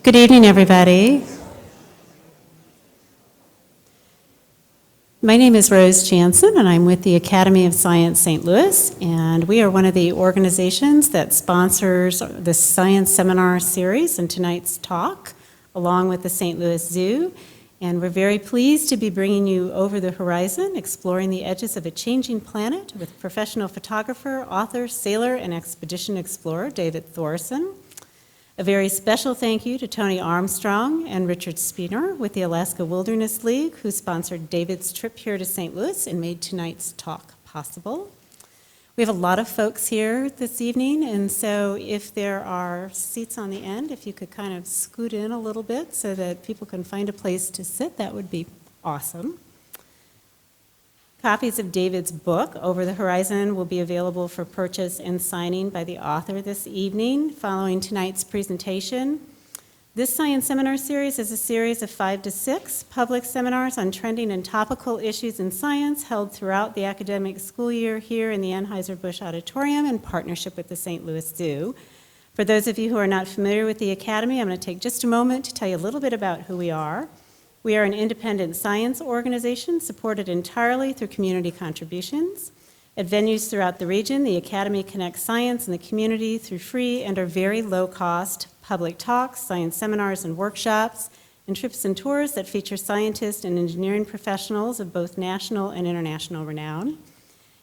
Good evening, everybody. My name is Rose Jansen, and I'm with the Academy of Science St. Louis, and we are one of the organizations that sponsors the Science Seminar Series and tonight's talk, along with the St. Louis Zoo. And we're very pleased to be bringing you Over the Horizon, Exploring the Edges of a Changing Planet with professional photographer, author, sailor, and expedition explorer David Thoreson. A very special thank you to Tony Armstrong and Richard Spiener with the Alaska Wilderness League, who sponsored David's trip here to St. Louis and made tonight's talk possible. We have a lot of folks here this evening, and so if there are seats on the end, if you could kind of scoot in a little bit so that people can find a place to sit, that would be awesome. Copies of David's book, Over the Horizon, will be available for purchase and signing by the author this evening following tonight's presentation. This Science Seminar Series is a series of 5 to 6 public seminars on trending and topical issues in science held throughout the academic school year here in the Anheuser-Busch Auditorium in partnership with the St. Louis Zoo. For those of you who are not familiar with the Academy, I'm going to take just a moment to tell you a little bit about who we are. We are an independent science organization supported entirely through community contributions. At venues throughout the region, the Academy connects science and the community through free and or very low-cost public talks, science seminars and workshops, and trips and tours that feature scientists and engineering professionals of both national and international renown.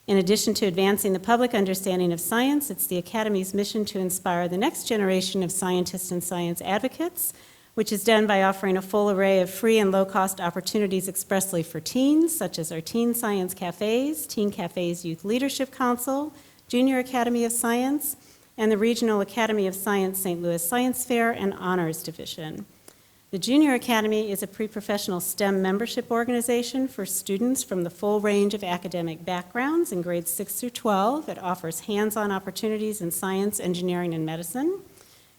In addition to advancing the public understanding of science, it's the Academy's mission to inspire the next generation of scientists and science advocates, which is done by offering a full array of free and low-cost opportunities expressly for teens, such as our Teen Science Cafes, Teen Cafes Youth Leadership Council, Junior Academy of Science, and the Regional Academy of Science St. Louis Science Fair and Honors Division. The Junior Academy is a pre-professional STEM membership organization for students from the full range of academic backgrounds in grades 6 through 12. It offers hands-on opportunities in science, engineering, and medicine.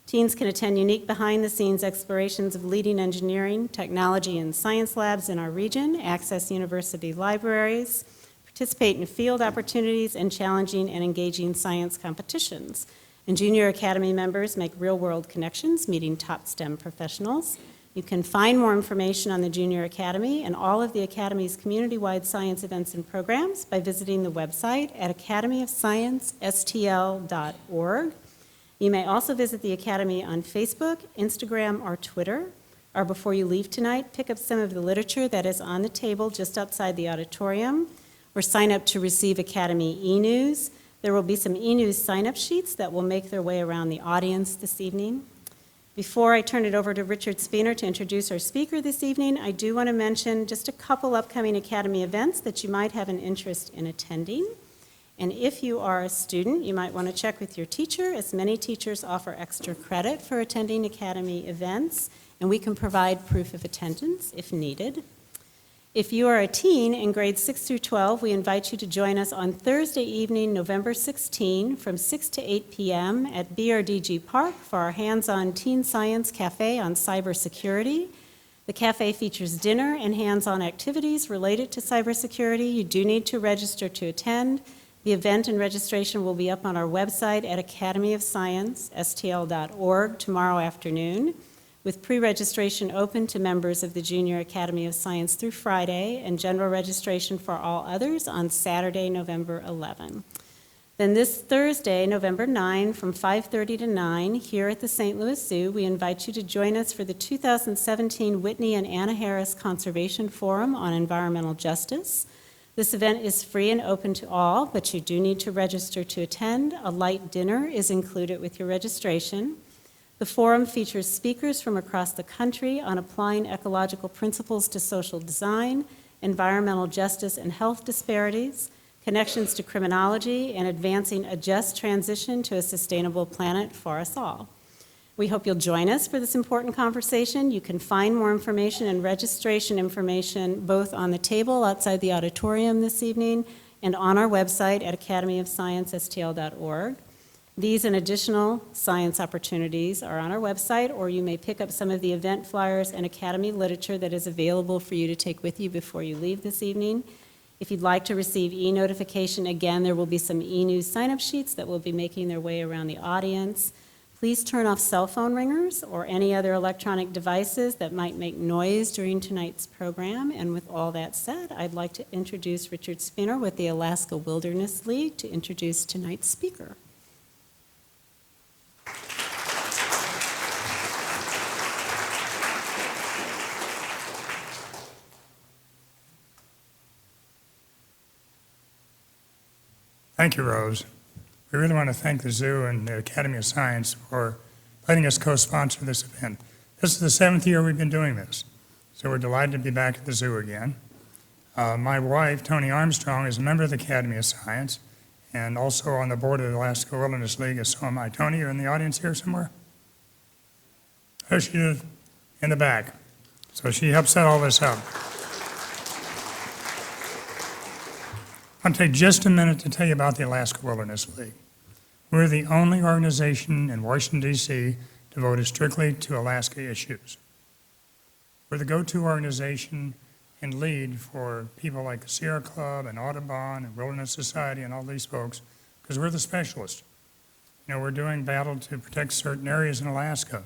Teens can attend unique behind-the-scenes explorations of leading engineering, technology, and science labs in our region, access university libraries, participate in field opportunities, and challenging and engaging science competitions. And Junior Academy members make real-world connections, meeting top STEM professionals. You can find more information on the Junior Academy and all of the Academy's community-wide science events and programs by visiting the website at academyofsciencestl.org. You may also visit the Academy on Facebook, Instagram, or Twitter. Or before you leave tonight, pick up some of the literature that is on the table just outside the auditorium, or sign up to receive Academy e-news. There will be some e-news sign-up sheets that will make their way around the audience this evening. Before I turn it over to Richard Spiener to introduce our speaker this evening, I do want to mention just a couple upcoming Academy events that you might have an interest in attending. And if you are a student, you might want to check with your teacher, as many teachers offer extra credit for attending Academy events, and we can provide proof of attendance if needed. If you are a teen in grades 6 through 12, we invite you to join us on Thursday evening, November 16, from 6 to 8 p.m. at BRDG Park for our hands-on Teen Science Cafe on cybersecurity. The cafe features dinner and hands-on activities related to cybersecurity. You do need to register to attend. The event and registration will be up on our website at academyofsciencestl.org tomorrow afternoon, with pre-registration open to members of the Junior Academy of Science through Friday, and general registration for all others on Saturday, November 11. Then this Thursday, November 9, from 5:30 to 9, here at the St. Louis Zoo, we invite you to join us for the 2017 Whitney and Anna Harris Conservation Forum on Environmental Justice. This event is free and open to all, but you do need to register to attend. A light dinner is included with your registration. The forum features speakers from across the country on applying ecological principles to social design, environmental justice and health disparities, connections to criminology, and advancing a just transition to a sustainable planet for us all. We hope you'll join us for this important conversation. You can find more information and registration information both on the table outside the auditorium this evening and on our website at academyofsciencestl.org. These and additional science opportunities are on our website, or you may pick up some of the event flyers and Academy literature that is available for you to take with you before you leave this evening. If you'd like to receive e-notification, again, there will be some e-news sign-up sheets that will be making their way around the audience. Please turn off cell phone ringers or any other electronic devices that might make noise during tonight's program. And with all that said, I'd like to introduce Richard Spinner with the Alaska Wilderness League to introduce tonight's speaker. Thank you, Rose. We really want to thank the Zoo and the Academy of Science for letting us co-sponsor this event. This is the 7th year we've been doing this, so we're delighted to be back at the Zoo again. My wife, Toni Armstrong, is a member of the Academy of Science and also on the board of the Alaska Wilderness League, as so am I. Toni, you're in the audience here somewhere? There she is, in the back. So she helped set all this up. I'll take just a minute to tell you about the Alaska Wilderness League. We're the only organization in Washington, D.C. devoted strictly to Alaska issues. We're the go-to organization and lead for people like the Sierra Club and Audubon and Wilderness Society and all these folks, because we're the specialists. You know, we're doing battle to protect certain areas in Alaska.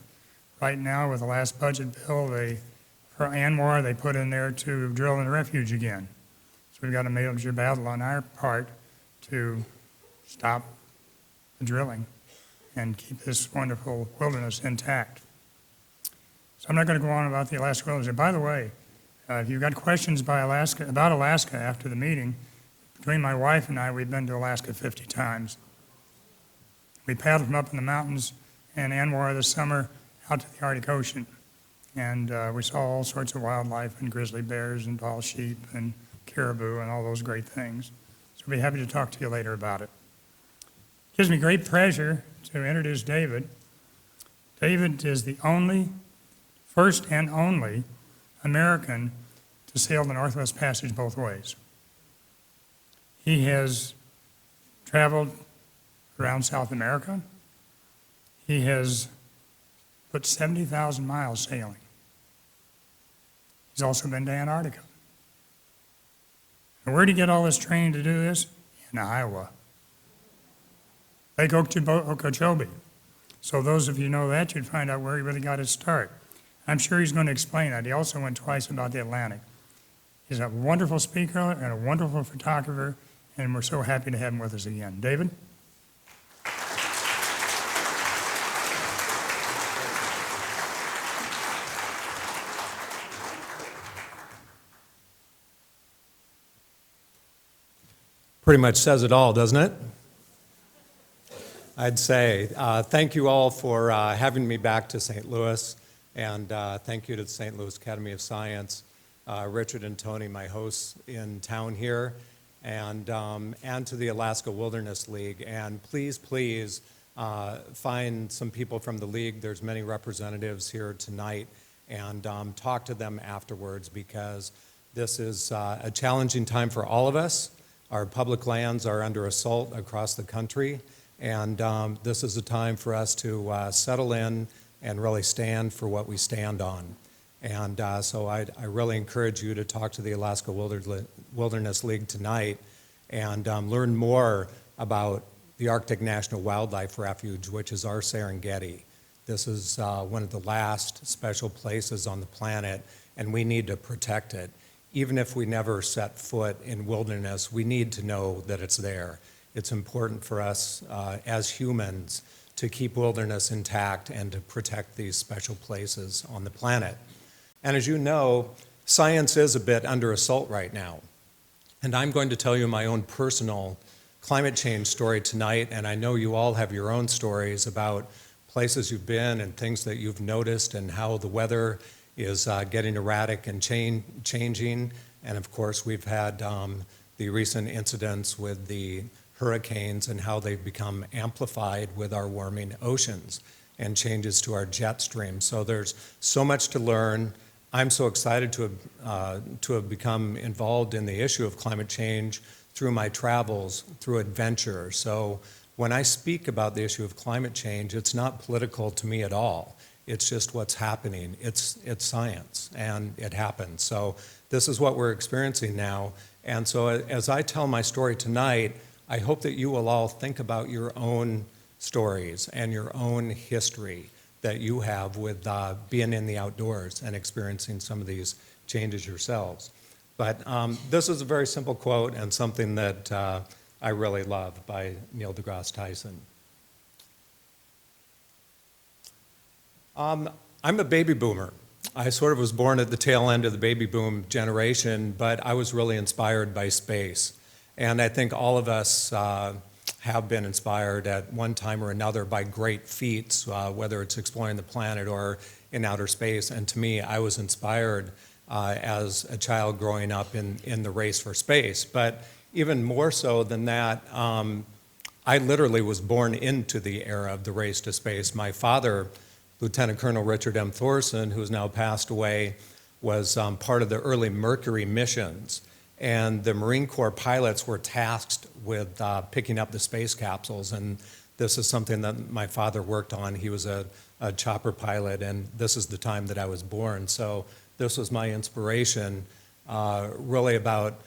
Right now, with the last budget bill, for ANWR, they put in there to drill in the Refuge again. So we've got a major battle on our part to stop the drilling and keep this wonderful wilderness intact. So I'm not going to go on about the Alaska Wilderness. By the way, if you've got questions about Alaska after the meeting, between my wife and I, we've been to Alaska 50 times. We paddled from up in the mountains in ANWR this summer out to the Arctic Ocean. And we saw all sorts of wildlife and grizzly bears and tall sheep and caribou and all those great things. So we'll be happy to talk to you later about it. It gives me great pleasure to introduce David. David is the first and only American to sail the Northwest Passage both ways. He has traveled around South America. He has put 70,000 miles sailing. He's also been to Antarctica. And where did he get all this training to do this? In Iowa. Lake Okeechobee. So those of you know that, you'd find out where he really got his start. I'm sure he's going to explain that. He also went twice about the Atlantic. He's a wonderful speaker and a wonderful photographer, and we're so happy to have him with us again. David? Pretty much says it all, doesn't it? I'd say thank you all for having me back to St. Louis, and thank you to the St. Louis Academy of Science, Richard and Toni, my hosts in town here, and to the Alaska Wilderness League. And please find some people from the league. There's many representatives here tonight, and talk to them afterwards, because this is a challenging time for all of us. Our public lands are under assault across the country, and this is a time for us to settle in and really stand for what we stand on. And so I really encourage you to talk to the Alaska Wilderness League tonight and learn more about the Arctic National Wildlife Refuge, which is our Serengeti. This is one of the last special places on the planet, and we need to protect it. Even if we never set foot in wilderness, we need to know that it's there. It's important for us as humans to keep wilderness intact and to protect these special places on the planet. And as you know, science is a bit under assault right now. And I'm going to tell you my own personal climate change story tonight, and I know you all have your own stories about places you've been and things that you've noticed and how the weather is getting erratic and changing. And of course, we've had the recent incidents with the hurricanes and how they've become amplified with our warming oceans and changes to our jet stream. So there's so much to learn. I'm so excited to have become involved in the issue of climate change through my travels, through adventure. So when I speak about the issue of climate change, it's not political to me at all. It's just what's happening. It's science, and it happens. So this is what we're experiencing now. And so as I tell my story tonight, I hope that you will all think about your own stories and your own history that you have with being in the outdoors and experiencing some of these changes yourselves. But this is a very simple quote and something that I really love by Neil deGrasse Tyson. I'm a baby boomer. I sort of was born at the tail end of the baby boom generation, but I was really inspired by space. And I think all of us have been inspired at one time or another by great feats, whether it's exploring the planet or in outer space. And to me, I was inspired as a child growing up in the race for space. But even more so than that, I literally was born into the era of the race to space. My father, Lieutenant Colonel Richard M. Thoreson, who's now passed away, was part of the early Mercury missions. And the Marine Corps pilots were tasked with picking up the space capsules. And this is something that my father worked on. He was a chopper pilot, and this is the time that I was born. So this was my inspiration, really about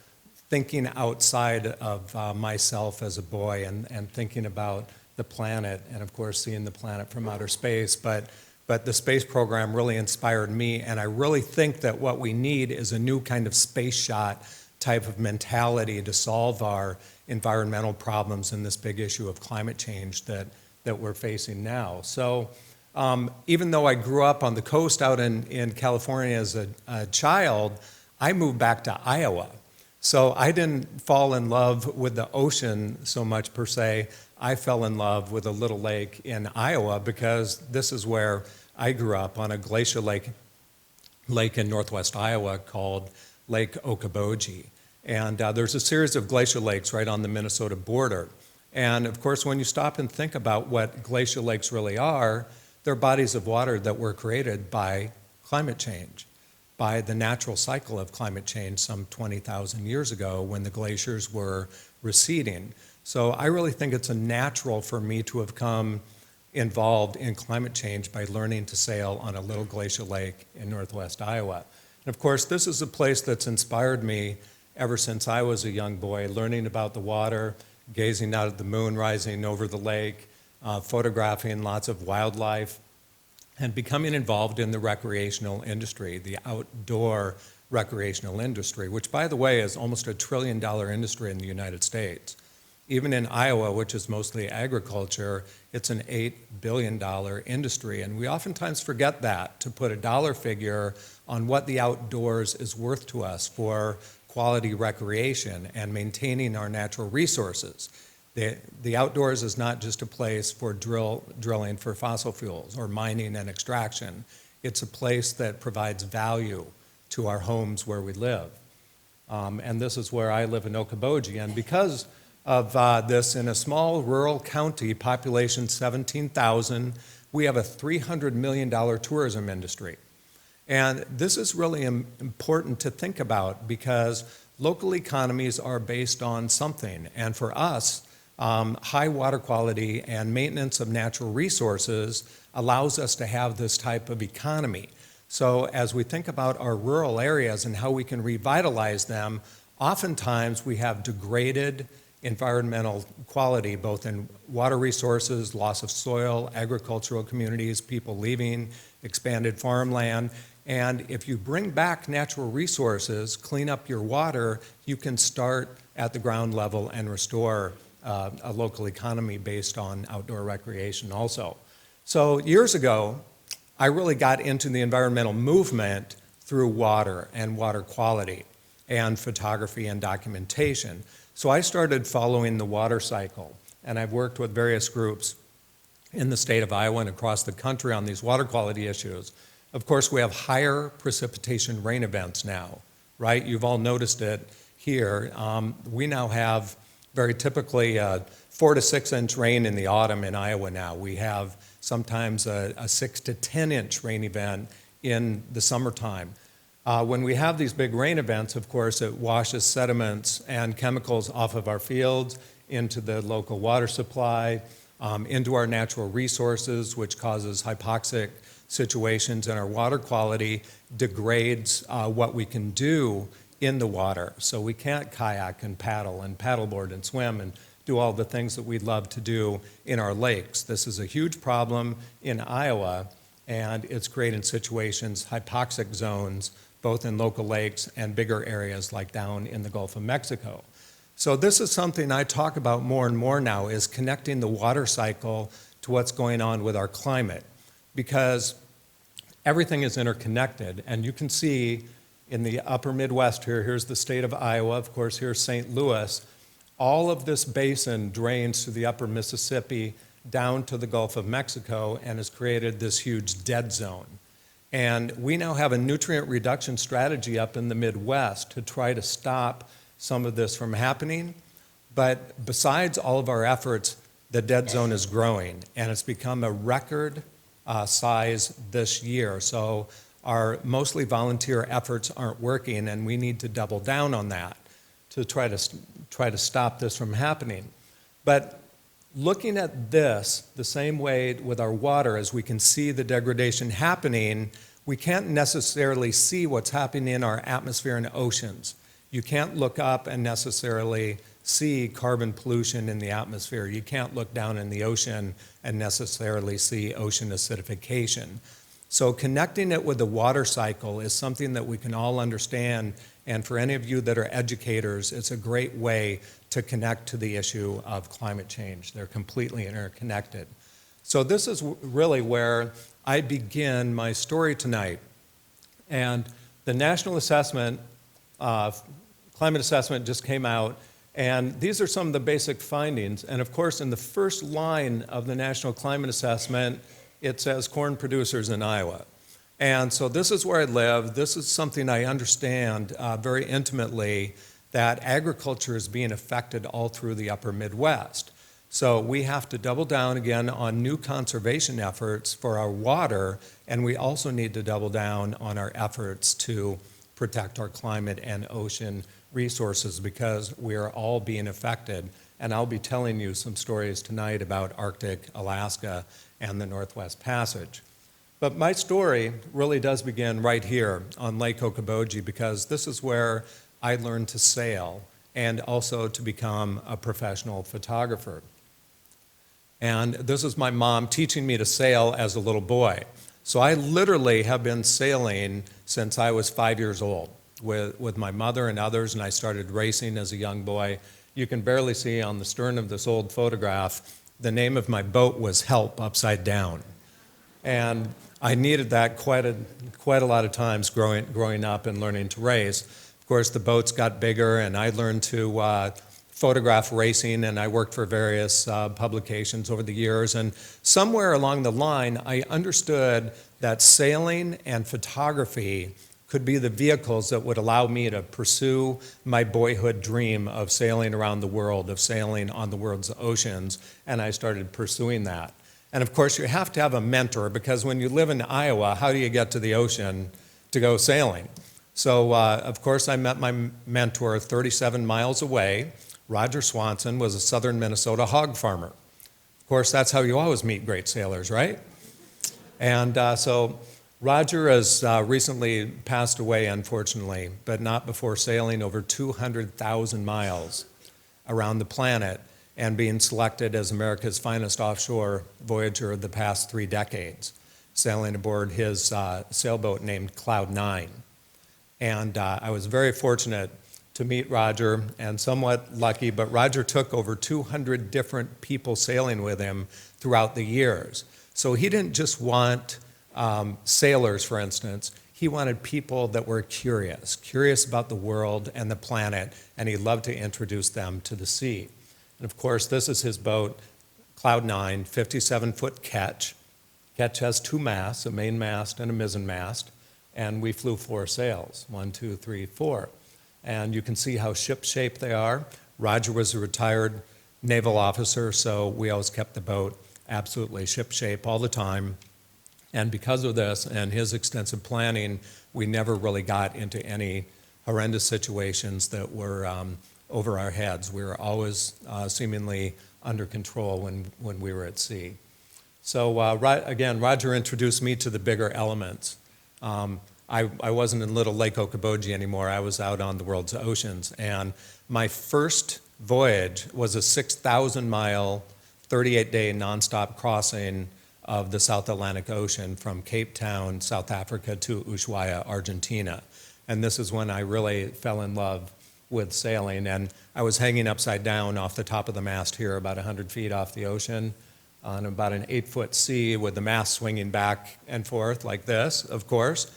thinking outside of myself as a boy and thinking about the planet, and of course seeing the planet from outer space. But the space program really inspired me, and I really think that what we need is a new kind of space shot type of mentality to solve our environmental problems and this big issue of climate change that we're facing now. So even though I grew up on the coast out in California as a child, I moved back to Iowa. So I didn't fall in love with the ocean so much per se. I fell in love with a little lake in Iowa because this is where I grew up, on a glacial lake in northwest Iowa called Lake Okoboji. And there's a series of glacial lakes right on the Minnesota border. And of course, when you stop and think about what glacial lakes really are, they're bodies of water that were created by climate change, by the natural cycle of climate change some 20,000 years ago when the glaciers were receding. So I really think it's a natural for me to have come involved in climate change by learning to sail on a little glacial lake in northwest Iowa. And of course, this is a place that's inspired me ever since I was a young boy, learning about the water, gazing out at the moon rising over the lake, photographing lots of wildlife, and becoming involved in the recreational industry, the outdoor recreational industry, which, by the way, is almost $1 trillion industry in the United States. Even in Iowa, which is mostly agriculture, it's an $8 billion industry. And we oftentimes forget that, to put a dollar figure on what the outdoors is worth to us for quality recreation and maintaining our natural resources. The outdoors is not just a place for drilling for fossil fuels or mining and extraction. It's a place that provides value to our homes where we live. And this is where I live in Okoboji. And because of this, in a small rural county, population 17,000, we have a $300 million tourism industry. And this is really important to think about because local economies are based on something. And for us, high water quality and maintenance of natural resources allows us to have this type of economy. So as we think about our rural areas and how we can revitalize them, oftentimes we have degraded environmental quality, both in water resources, loss of soil, agricultural communities, people leaving, expanded farmland. And if you bring back natural resources, clean up your water, you can start at the ground level and restore a local economy based on outdoor recreation also. So years ago, I really got into the environmental movement through water and water quality and photography and documentation. So I started following the water cycle, and I've worked with various groups in the state of Iowa and across the country on these water quality issues. Of course, we have higher precipitation rain events now, right? You've all noticed it here. We now have very typically 4 to 6 inch rain in the autumn in Iowa now. We have sometimes a 6 to 10 inch rain event in the summertime. When we have these big rain events, of course, it washes sediments and chemicals off of our fields into the local water supply, into our natural resources, which causes hypoxic situations, and our water quality degrades what we can do in the water. So we can't kayak and paddle and paddleboard and swim and do all the things that we'd love to do in our lakes. This is a huge problem in Iowa, and it's creating situations, hypoxic zones, both in local lakes and bigger areas like down in the Gulf of Mexico. So this is something I talk about more and more now, is connecting the water cycle to what's going on with our climate, because everything is interconnected. And you can see in the upper Midwest here, here's the state of Iowa, of course, here's St. Louis. All of this basin drains to the upper Mississippi down to the Gulf of Mexico and has created this huge dead zone. And we now have a nutrient reduction strategy up in the Midwest to try to stop some of this from happening. But besides all of our efforts, the dead zone is growing, and it's become a record size this year. So our mostly volunteer efforts aren't working, and we need to double down on that to try to stop this from happening. But looking at this the same way with our water, as we can see the degradation happening, we can't necessarily see what's happening in our atmosphere and oceans. You can't look up and necessarily see carbon pollution in the atmosphere. You can't look down in the ocean and necessarily see ocean acidification. So connecting it with the water cycle is something that we can all understand, and for any of you that are educators, it's a great way to connect to the issue of climate change. They're completely interconnected. So this is really where I begin my story tonight. And the National Assessment, Climate Assessment just came out, and these are some of the basic findings. And of course, in the first line of the National Climate Assessment, it says corn producers in Iowa. And so this is where I live. This is something I understand very intimately, that agriculture is being affected all through the upper Midwest. So we have to double down again on new conservation efforts for our water, and we also need to double down on our efforts to protect our climate and ocean resources, because we are all being affected. And I'll be telling you some stories tonight about Arctic, Alaska, and the Northwest Passage. But my story really does begin right here on Lake Okoboji, because this is where I learned to sail and also to become a professional photographer. And this is my mom teaching me to sail as a little boy. So I literally have been sailing since I was 5 years old with my mother and others, and I started racing as a young boy. You can barely see on the stern of this old photograph, the name of my boat was Help upside down. And I needed that quite a lot of times growing up and learning to race. Of course, the boats got bigger, and I learned to photograph racing, and I worked for various publications over the years. And somewhere along the line, I understood that sailing and photography could be the vehicles that would allow me to pursue my boyhood dream of sailing around the world, of sailing on the world's oceans, and I started pursuing that. And of course, you have to have a mentor, because when you live in Iowa, how do you get to the ocean to go sailing? So, of course, I met my mentor 37 miles away. Roger Swanson was a southern Minnesota hog farmer. Of course, that's how you always meet great sailors, right? And so Roger has recently passed away, unfortunately, but not before sailing over 200,000 miles around the planet and being selected as America's finest offshore voyager of the past 3 decades, sailing aboard his sailboat named Cloud 9. And I was very fortunate to meet Roger, and somewhat lucky, but Roger took over 200 different people sailing with him throughout the years. So he didn't just want sailors, for instance. He wanted people that were curious about the world and the planet, and he loved to introduce them to the sea. And of course, this is his boat, Cloud 9, 57-foot Ketch. Ketch has 2 masts, a main mast and a mizzen mast, and we flew 4 sails, 1, 2, 3, 4. And you can see how ship-shape they are. Roger was a retired naval officer, so we always kept the boat absolutely ship-shape all the time. And because of this and his extensive planning, we never really got into any horrendous situations that were over our heads. We were always seemingly under control when we were at sea. So again, Roger introduced me to the bigger elements. I wasn't in little Lake Okoboji anymore. I was out on the world's oceans. And my first voyage was a 6,000-mile, 38-day nonstop crossing of the South Atlantic Ocean from Cape Town, South Africa, to Ushuaia, Argentina. And this is when I really fell in love with sailing. And I was hanging upside down off the top of the mast here, about 100 feet off the ocean, on about an 8-foot sea with the mast swinging back and forth like this, of course.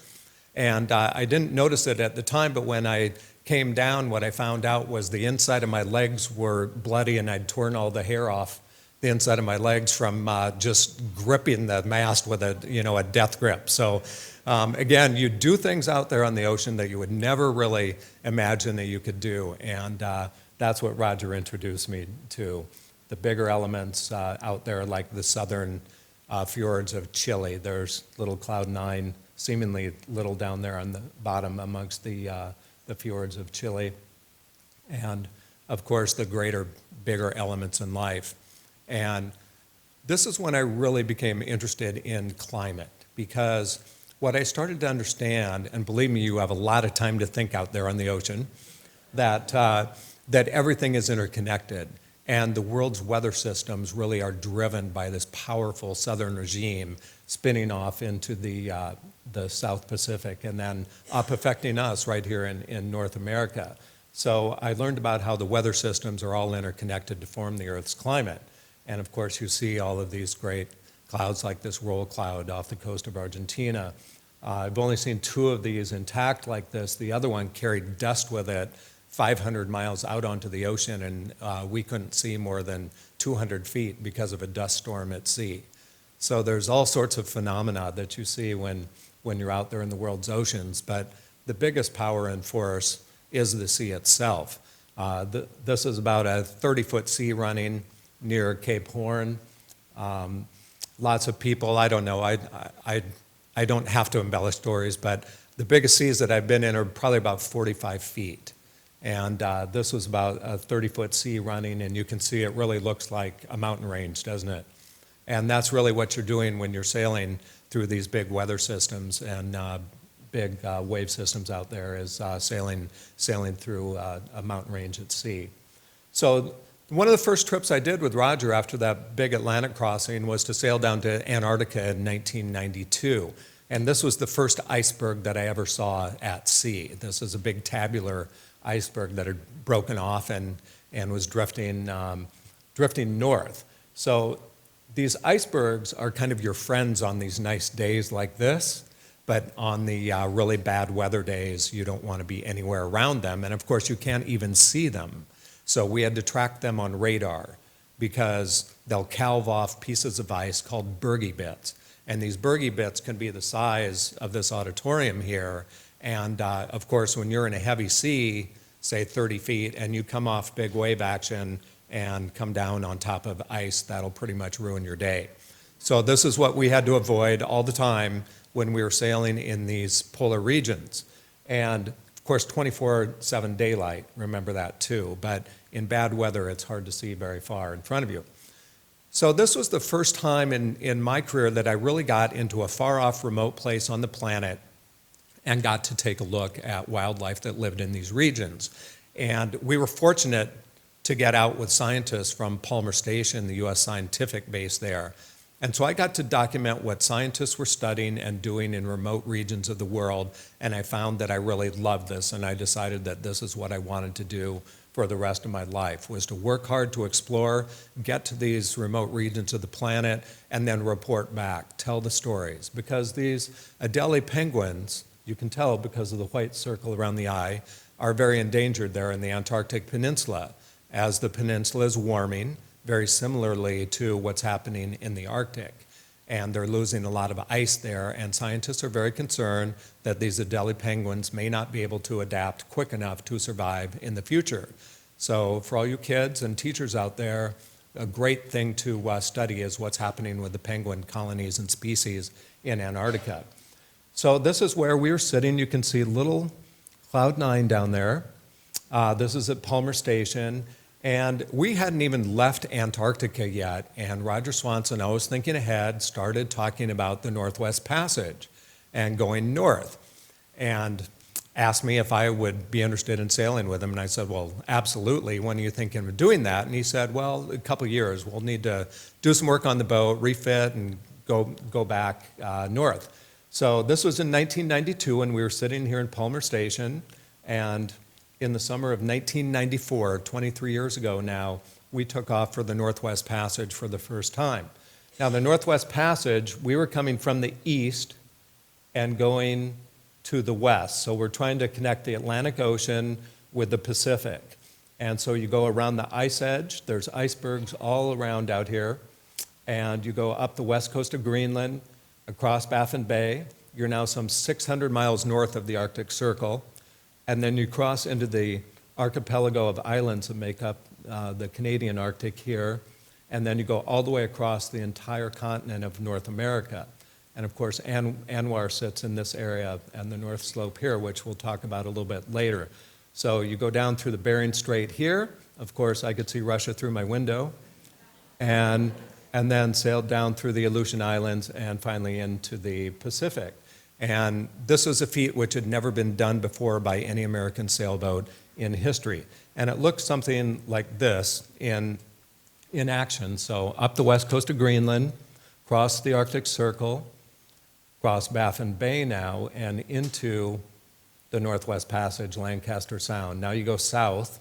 And I didn't notice it at the time, but when I came down, what I found out was the inside of my legs were bloody, and I'd torn all the hair off the inside of my legs from just gripping the mast with a death grip. So again, you do things out there on the ocean that you would never really imagine that you could do. And that's what Roger introduced me to. The bigger elements out there, like the southern fjords of Chile. There's little Cloud 9, seemingly little down there on the bottom amongst the fjords of Chile. And of course, the greater, bigger elements in life. And this is when I really became interested in climate, because what I started to understand, and believe me, you have a lot of time to think out there on the ocean, that everything is interconnected. And the world's weather systems really are driven by this powerful southern regime spinning off into the South Pacific and then up affecting us right here in North America. So I learned about how the weather systems are all interconnected to form the Earth's climate. And of course, you see all of these great clouds like this roll cloud off the coast of Argentina. I've only seen 2 of these intact like this. The other one carried dust with it 500 miles out onto the ocean, and we couldn't see more than 200 feet because of a dust storm at sea. So there's all sorts of phenomena that you see when you're out there in the world's oceans, but the biggest power and force is the sea itself. This is about a 30-foot sea running near Cape Horn. Lots of people, I don't know, I don't have to embellish stories, but the biggest seas that I've been in are probably about 45 feet. And this was about a 30-foot sea running, and you can see it really looks like a mountain range, doesn't it? And that's really what you're doing when you're sailing through these big weather systems and big wave systems out there, is sailing through a mountain range at sea. So one of the first trips I did with Roger after that big Atlantic crossing was to sail down to Antarctica in 1992. And this was the first iceberg that I ever saw at sea. This is a big tabular iceberg that had broken off and was drifting north. So these icebergs are kind of your friends on these nice days like this, but on the really bad weather days, you don't want to be anywhere around them. And of course, you can't even see them. So we had to track them on radar because they'll calve off pieces of ice called bergy bits. And these bergy bits can be the size of this auditorium here. And of course, when you're in a heavy sea, say 30 feet, and you come off big wave action and come down on top of ice, that'll pretty much ruin your day. So this is what we had to avoid all the time when we were sailing in these polar regions. And of course, 24/7 daylight, remember that too. But in bad weather, it's hard to see very far in front of you. So this was the first time in my career that I really got into a far-off remote place on the planet and got to take a look at wildlife that lived in these regions. And we were fortunate to get out with scientists from Palmer Station, the U.S. scientific base there. And so I got to document what scientists were studying and doing in remote regions of the world, and I found that I really loved this, and I decided that this is what I wanted to do for the rest of my life, was to work hard to explore, get to these remote regions of the planet, and then report back, tell the stories. Because these Adelie penguins, you can tell because of the white circle around the eye, are very endangered there in the Antarctic Peninsula, as the peninsula is warming, very similarly to what's happening in the Arctic. And they're losing a lot of ice there, and scientists are very concerned that these Adelie penguins may not be able to adapt quick enough to survive in the future. So for all you kids and teachers out there, a great thing to study is what's happening with the penguin colonies and species in Antarctica. So this is where we were sitting. You can see little Cloud 9 down there. This is at Palmer Station. And we hadn't even left Antarctica yet, and Roger Swanson, always thinking ahead, started talking about the Northwest Passage and going north. And asked me if I would be interested in sailing with him, and I said, well, absolutely. When are you thinking of doing that? And he said, well, a couple of years. We'll need to do some work on the boat, refit, and go back north. So this was in 1992 when we were sitting here in Palmer Station, and in the summer of 1994, 23 years ago now, we took off for the Northwest Passage for the first time. Now, the Northwest Passage, we were coming from the east and going to the west. So we're trying to connect the Atlantic Ocean with the Pacific. And so you go around the ice edge. There's icebergs all around out here. And you go up the west coast of Greenland, across Baffin Bay. You're now some 600 miles north of the Arctic Circle. And then you cross into the archipelago of islands that make up the Canadian Arctic here. And then you go all the way across the entire continent of North America. And of course, Anwar sits in this area and the North Slope here, which we'll talk about a little bit later. So you go down through the Bering Strait here. Of course, I could see Russia through my window. And then sailed down through the Aleutian Islands and finally into the Pacific. And this was a feat which had never been done before by any American sailboat in history. And it looked something like this in action. So up the west coast of Greenland, across the Arctic Circle, across Baffin Bay now, and into the Northwest Passage, Lancaster Sound. Now you go south,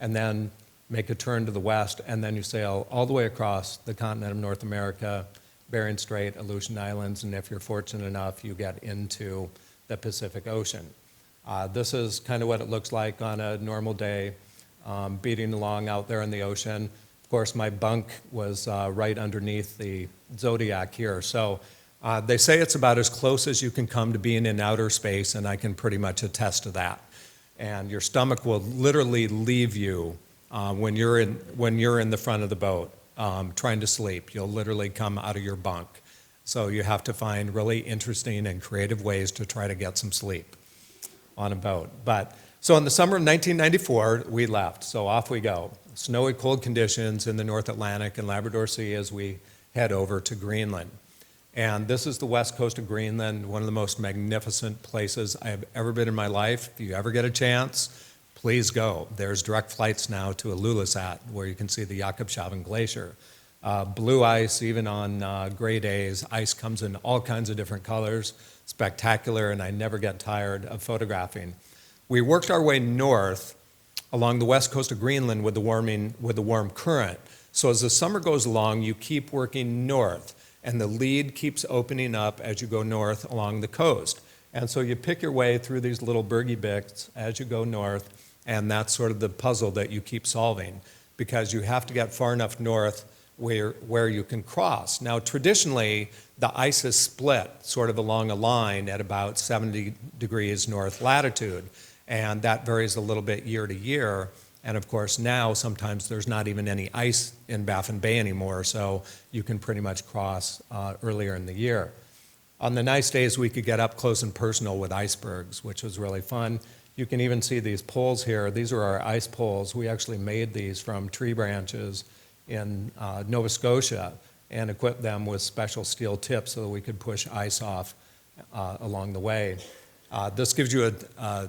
and then make a turn to the west, and then you sail all the way across the continent of North America, Bering Strait, Aleutian Islands, and if you're fortunate enough, you get into the Pacific Ocean. This is kind of what it looks like on a normal day, beating along out there in the ocean. Of course, my bunk was right underneath the Zodiac here. So they say it's about as close as you can come to being in outer space, and I can pretty much attest to that. And your stomach will literally leave you when you're in the front of the boat trying to sleep. You'll literally come out of your bunk. So you have to find really interesting and creative ways to try to get some sleep on a boat. So in the summer of 1994, we left. So off we go. Snowy, cold conditions in the North Atlantic and Labrador Sea as we head over to Greenland. And this is the west coast of Greenland, one of the most magnificent places I have ever been in my life. If you ever get a chance, please go. There's direct flights now to Ilulissat, where you can see the Jakobshavn Glacier. Blue ice, even on gray days. Ice comes in all kinds of different colors. Spectacular, and I never get tired of photographing. We worked our way north along the west coast of Greenland with the warm current. So as the summer goes along, you keep working north, and the lead keeps opening up as you go north along the coast. And so you pick your way through these little bergy bits as you go north, and that's sort of the puzzle that you keep solving, because you have to get far enough north where you can cross. Now, traditionally, the ice is split sort of along a line at about 70 degrees north latitude, and that varies a little bit year to year. And of course, now sometimes there's not even any ice in Baffin Bay anymore, so you can pretty much cross earlier in the year. On the nice days, we could get up close and personal with icebergs, which was really fun. You can even see these poles here. These are our ice poles. We actually made these from tree branches in Nova Scotia and equipped them with special steel tips so that we could push ice off along the way. This gives you a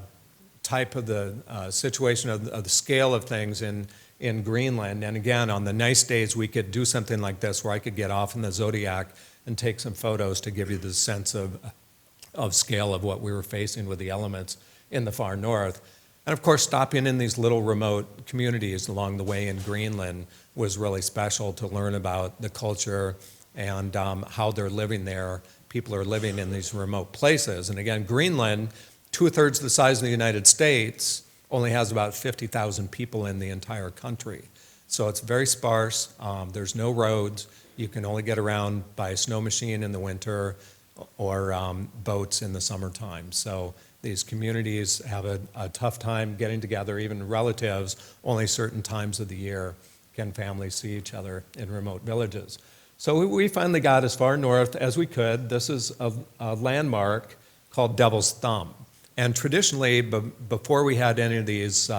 type of the situation of the scale of things in Greenland. And again, on the nice days, we could do something like this where I could get off in the Zodiac and take some photos to give you the sense of scale of what we were facing with the elements in the far north. And of course, stopping in these little remote communities along the way in Greenland was really special to learn about the culture and how they're living there. People are living in these remote places. And again, Greenland, 2/3 the size of the United States, only has about 50,000 people in the entire country. So it's very sparse. There's no roads. You can only get around by a snow machine in the winter or boats in the summertime. So these communities have a tough time getting together, even relatives. Only certain times of the year can families see each other in remote villages. So we finally got as far north as we could. This is a landmark called Devil's Thumb. And traditionally, before we had any of these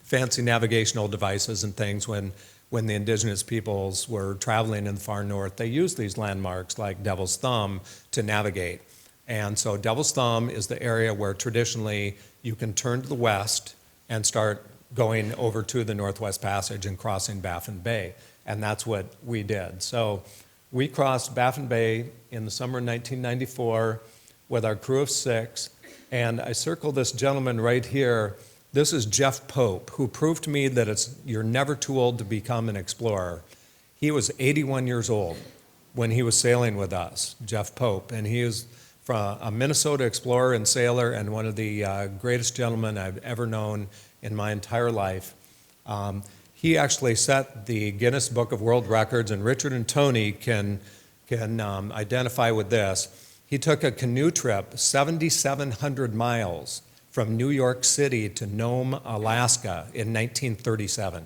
fancy navigational devices and things, when the indigenous peoples were traveling in the far north, they used these landmarks like Devil's Thumb to navigate. And so Devil's Thumb is the area where traditionally you can turn to the west and start going over to the Northwest Passage and crossing Baffin Bay. And that's what we did. So we crossed Baffin Bay in the summer of 1994 with our crew of 6. And I circled this gentleman right here. This is Jeff Pope, who proved to me that you're never too old to become an explorer. He was 81 years old when he was sailing with us, Jeff Pope. And he is from a Minnesota explorer and sailor and one of the greatest gentlemen I've ever known in my entire life. He actually set the Guinness Book of World Records, and Richard and Tony can identify with this. He took a canoe trip 7,700 miles from New York City to Nome, Alaska in 1937.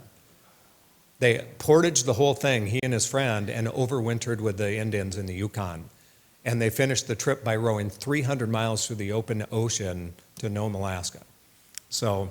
They portaged the whole thing, he and his friend, and overwintered with the Indians in the Yukon. And they finished the trip by rowing 300 miles through the open ocean to Nome, Alaska. So,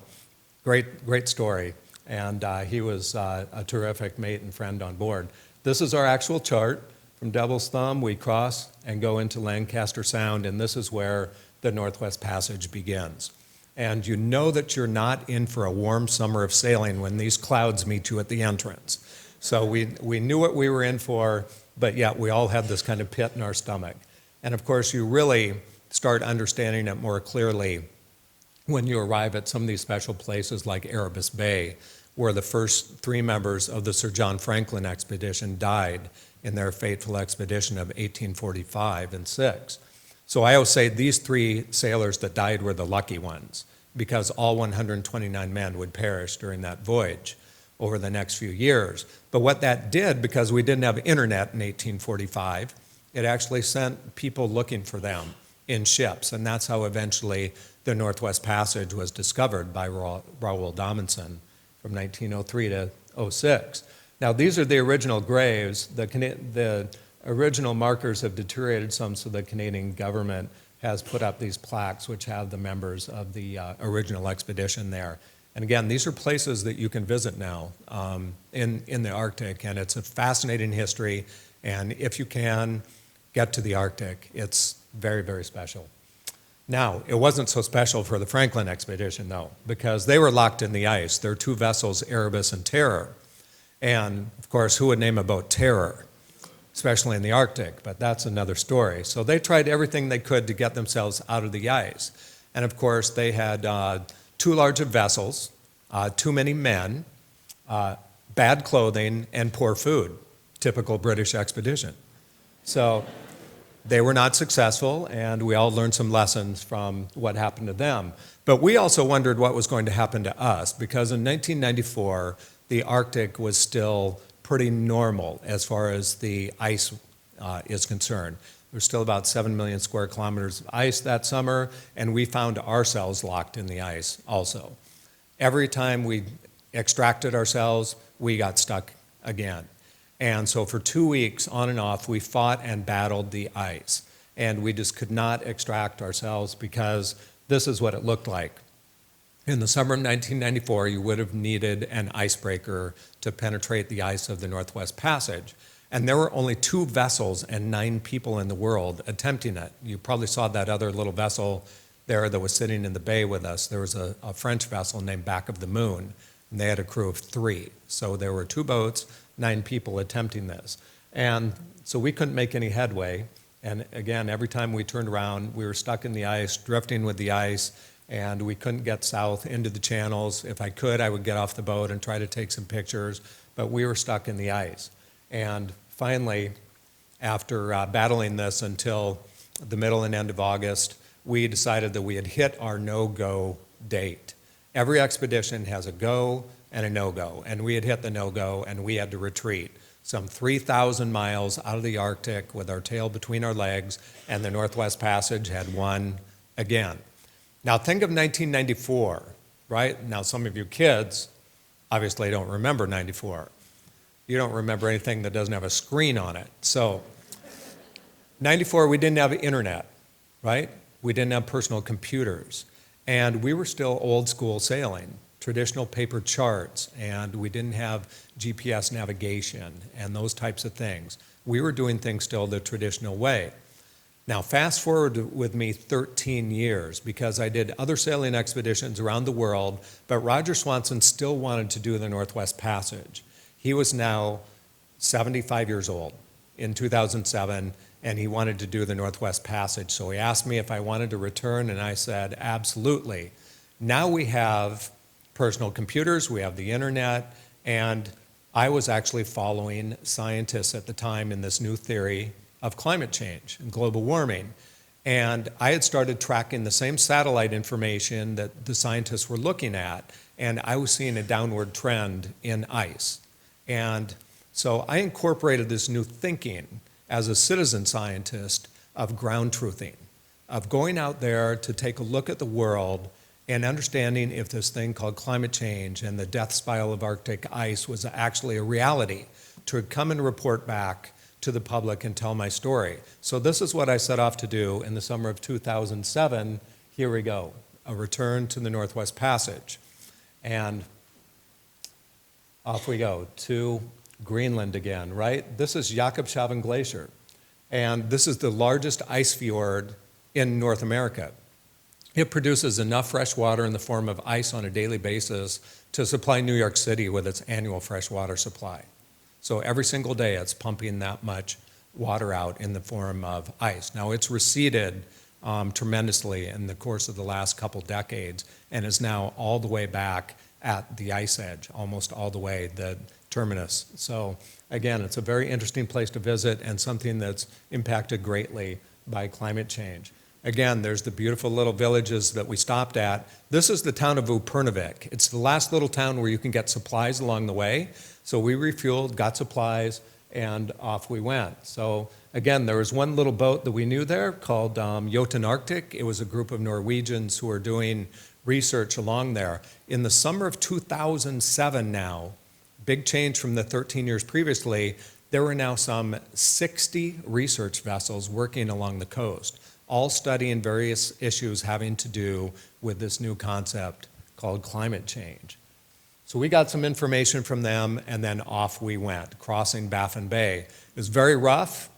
great story. And he was a terrific mate and friend on board. This is our actual chart. From Devil's Thumb, we cross and go into Lancaster Sound, and this is where the Northwest Passage begins. And you know that you're not in for a warm summer of sailing when these clouds meet you at the entrance. So we knew what we were in for, but yet we all had this kind of pit in our stomach. And of course, you really start understanding it more clearly when you arrive at some of these special places like Erebus Bay, where the first 3 members of the Sir John Franklin expedition died in their fateful expedition of 1845 and 6. So I always say these 3 sailors that died were the lucky ones, because all 129 men would perish during that voyage over the next few years. But what that did, because we didn't have internet in 1845, it actually sent people looking for them in ships, and that's how eventually the Northwest Passage was discovered by Roald Amundsen from 1903 to 06. Now, these are the original graves. The original markers have deteriorated some, so the Canadian government has put up these plaques which have the members of the original expedition there. And again, these are places that you can visit now in the Arctic, and it's a fascinating history. And if you can get to the Arctic, it's very, very special. Now, it wasn't so special for the Franklin expedition, though, because they were locked in the ice. There are 2 vessels, Erebus and Terror. And, of course, who would name a boat Terror, especially in the Arctic? But that's another story. So they tried everything they could to get themselves out of the ice. And, of course, they had too large of vessels, too many men, bad clothing, and poor food. Typical British expedition. So they were not successful, and we all learned some lessons from what happened to them. But we also wondered what was going to happen to us, because in 1994, the Arctic was still pretty normal as far as the ice is concerned. There's still about 7 million square kilometers of ice that summer, and we found ourselves locked in the ice also. Every time we extracted ourselves, we got stuck again. And so for 2 weeks, on and off, we fought and battled the ice. And we just could not extract ourselves, because this is what it looked like. In the summer of 1994, you would have needed an icebreaker to penetrate the ice of the Northwest Passage. And there were only 2 vessels and 9 people in the world attempting it. You probably saw that other little vessel there that was sitting in the bay with us. There was a French vessel named Back of the Moon, and they had a crew of 3. So there were 2 boats, 9 people attempting this. And so we couldn't make any headway. And again, every time we turned around, we were stuck in the ice, drifting with the ice, and we couldn't get south into the channels. If I could, I would get off the boat and try to take some pictures, but we were stuck in the ice. And finally, after battling this until the middle and end of August, we decided that we had hit our no-go date. Every expedition has a go and a no-go, and we had hit the no-go, and we had to retreat some 3,000 miles out of the Arctic with our tail between our legs, and the Northwest Passage had won again. Now think of 1994, right? Now some of you kids obviously don't remember 94. You don't remember anything that doesn't have a screen on it. So 94, we didn't have internet, right? We didn't have personal computers, and we were still old school sailing. Traditional paper charts, and we didn't have GPS navigation and those types of things. We were doing things still the traditional way. Now, fast forward with me 13 years, because I did other sailing expeditions around the world, but Roger Swanson still wanted to do the Northwest Passage. He was now 75 years old in 2007, and he wanted to do the Northwest Passage. So he asked me if I wanted to return, and I said, absolutely. Now we have personal computers, we have the internet, and I was actually following scientists at the time in this new theory of climate change and global warming. And I had started tracking the same satellite information that the scientists were looking at, and I was seeing a downward trend in ice. And so I incorporated this new thinking as a citizen scientist of ground truthing, of going out there to take a look at the world and understanding if this thing called climate change and the death spiral of Arctic ice was actually a reality, to come and report back to the public and tell my story. So this is what I set off to do in the summer of 2007. Here we go, a return to the Northwest Passage. And off we go to Greenland again, right? This is Jakobshavn Glacier, and this is the largest ice fjord in North America. It produces enough fresh water in the form of ice on a daily basis to supply New York City with its annual fresh water supply. So every single day it's pumping that much water out in the form of ice. Now it's receded tremendously in the course of the last couple decades and is now all the way back at the ice edge, almost all the way, the terminus. So again, it's a very interesting place to visit and something that's impacted greatly by climate change. Again, there's the beautiful little villages that we stopped at. This is the town of Upernavik. It's the last little town where you can get supplies along the way. So we refueled, got supplies, and off we went. So again, there was one little boat that we knew there called Jotun Arctic. It was a group of Norwegians who were doing research along there. In the summer of 2007 now, big change from the 13 years previously, there were now some 60 research vessels working along the coast, all studying various issues having to do with this new concept called climate change. So we got some information from them, and then off we went, crossing Baffin Bay. It was very rough,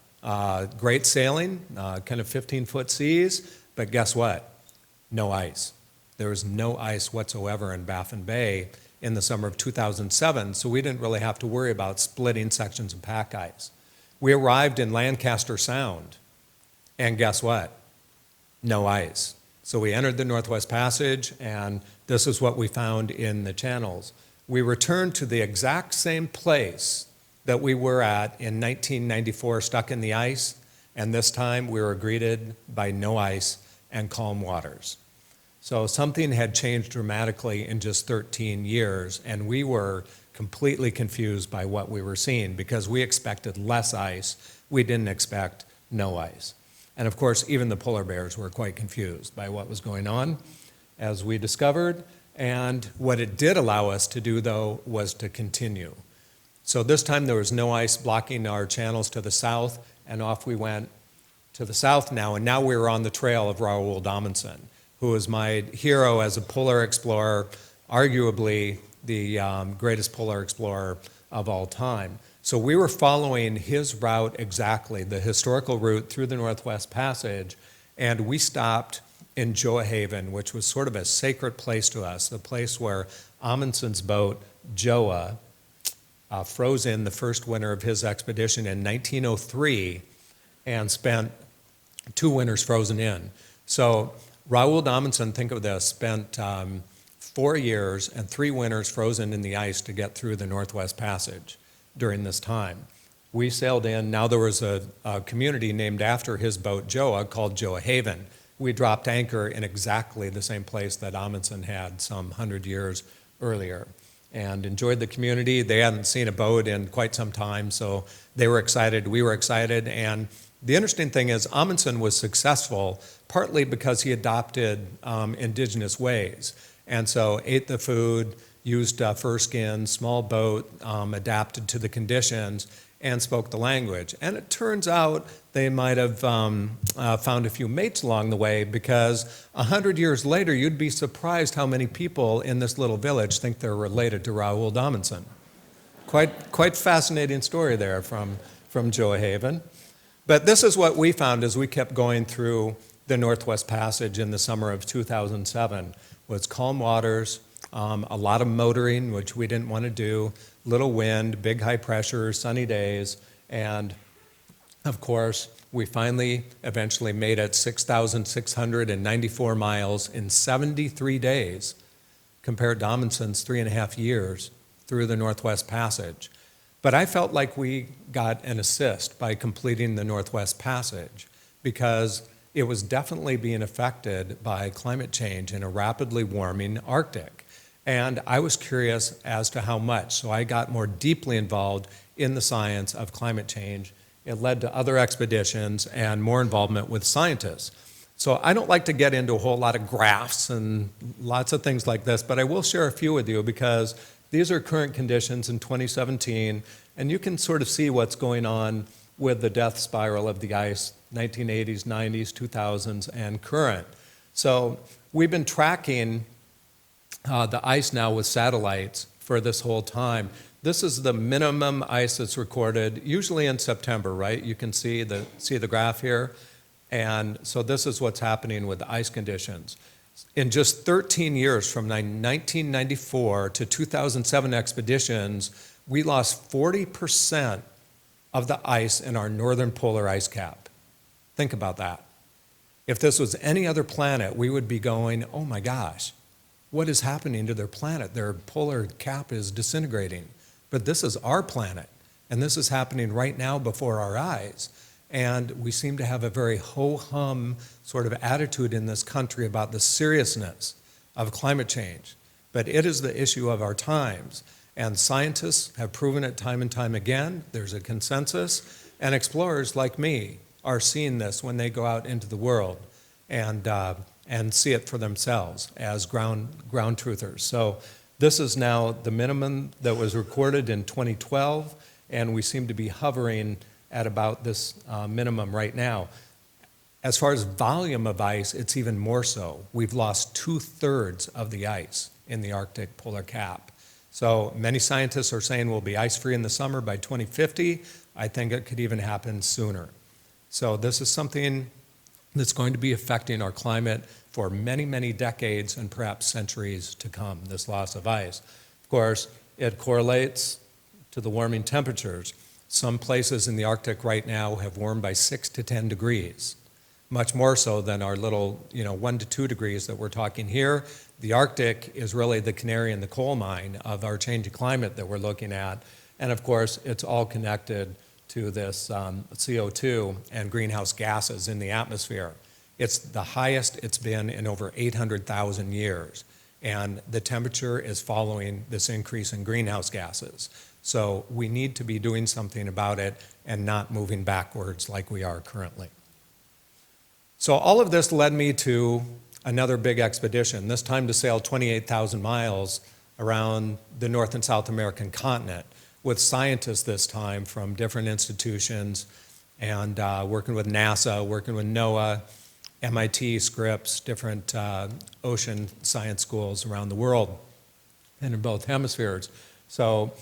great sailing, kind of 15-foot seas, but guess what? No ice. There was no ice whatsoever in Baffin Bay in the summer of 2007, so we didn't really have to worry about splitting sections of pack ice. We arrived in Lancaster Sound, and guess what? No ice. So we entered the Northwest Passage, and this is what we found in the channels. We returned to the exact same place that we were at in 1994, stuck in the ice, and this time we were greeted by no ice and calm waters. So something had changed dramatically in just 13 years, and we were completely confused by what we were seeing because we expected less ice. We didn't expect no ice. And of course, even the polar bears were quite confused by what was going on, as we discovered. And what it did allow us to do, though, was to continue. So this time there was no ice blocking our channels to the south, and off we went to the south now. And now we were on the trail of Roald Amundsen, who was my hero as a polar explorer, arguably the greatest polar explorer of all time. So we were following his route exactly, the historical route through the Northwest Passage, and we stopped in Joahaven, which was sort of a sacred place to us, the place where Amundsen's boat, Joa, froze in the first winter of his expedition in 1903 and spent 2 winters frozen in. So Roald Amundsen, think of this, spent 4 years and 3 winters frozen in the ice to get through the Northwest Passage during this time. We sailed in. Now there was a community named after his boat, Joa, called Joahaven. We dropped anchor in exactly the same place that Amundsen had some 100 years earlier and enjoyed the community. They hadn't seen a boat in quite some time, so they were excited, we were excited. And the interesting thing is Amundsen was successful partly because he adopted indigenous ways. And so ate the food, used fur skin, small boat, adapted to the conditions, and spoke the language. And it turns out they might have found a few mates along the way, because 100 years later, you'd be surprised how many people in this little village think they're related to Roald Amundsen. Quite fascinating story there from Joahaven. But this is what we found as we kept going through the Northwest Passage in the summer of 2007, was calm waters, a lot of motoring, which we didn't want to do, little wind, big high pressure, sunny days, and of course, we finally eventually made it 6,694 miles in 73 days, compared to Amundsen's 3.5 years through the Northwest Passage. But I felt like we got an assist by completing the Northwest Passage because it was definitely being affected by climate change in a rapidly warming Arctic. And I was curious as to how much, so I got more deeply involved in the science of climate change. It led to other expeditions and more involvement with scientists. So I don't like to get into a whole lot of graphs and lots of things like this, but I will share a few with you because these are current conditions in 2017, and you can sort of see what's going on with the death spiral of the ice, 1980s, 90s, 2000s, and current. So we've been tracking the ice now with satellites for this whole time. This is the minimum ice that's recorded, usually in September, right? You can see the graph here. And so this is what's happening with the ice conditions. In just 13 years, from 1994 to 2007 expeditions, we lost 40% of the ice in our northern polar ice cap. Think about that. If this was any other planet, we would be going, oh my gosh, what is happening to their planet? Their polar cap is disintegrating. But this is our planet, and this is happening right now before our eyes. And we seem to have a very ho-hum sort of attitude in this country about the seriousness of climate change. But it is the issue of our times. And scientists have proven it time and time again. There's a consensus. And explorers like me are seeing this when they go out into the world and see it for themselves as ground truthers. So this is now the minimum that was recorded in 2012, and we seem to be hovering at about this minimum right now. As far as volume of ice, it's even more so. We've lost 2/3 of the ice in the Arctic polar cap. So many scientists are saying we'll be ice-free in the summer by 2050. I think it could even happen sooner. So this is something that's going to be affecting our climate for many, many decades and perhaps centuries to come, this loss of ice. Of course, it correlates to the warming temperatures. Some places in the Arctic right now have warmed by 6 to 10 degrees, much more so than our little 1 to 2 degrees that we're talking here. The Arctic is really the canary in the coal mine of our changing climate that we're looking at. And of course, it's all connected to this CO2 and greenhouse gases in the atmosphere. It's the highest it's been in over 800,000 years. And the temperature is following this increase in greenhouse gases. So we need to be doing something about it and not moving backwards like we are currently. So all of this led me to another big expedition, this time to sail 28,000 miles around the North and South American continent with scientists this time from different institutions and working with NASA, working with NOAA, MIT, Scripps, different ocean science schools around the world and in both hemispheres. So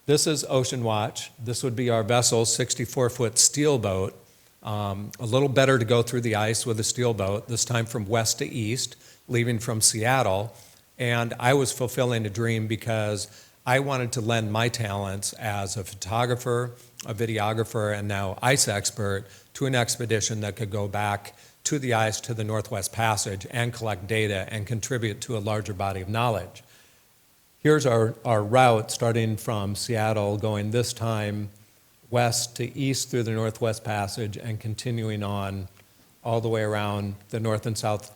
this is Ocean Watch. This would be our vessel, 64-foot steel boat. A little better to go through the ice with a steel boat, this time from west to east, leaving from Seattle. And I was fulfilling a dream because I wanted to lend my talents as a photographer, a videographer, and now ice expert to an expedition that could go back to the ice, to the Northwest Passage, and collect data and contribute to a larger body of knowledge. Here's our route starting from Seattle, going this time west to east through the Northwest Passage and continuing on all the way around the North and South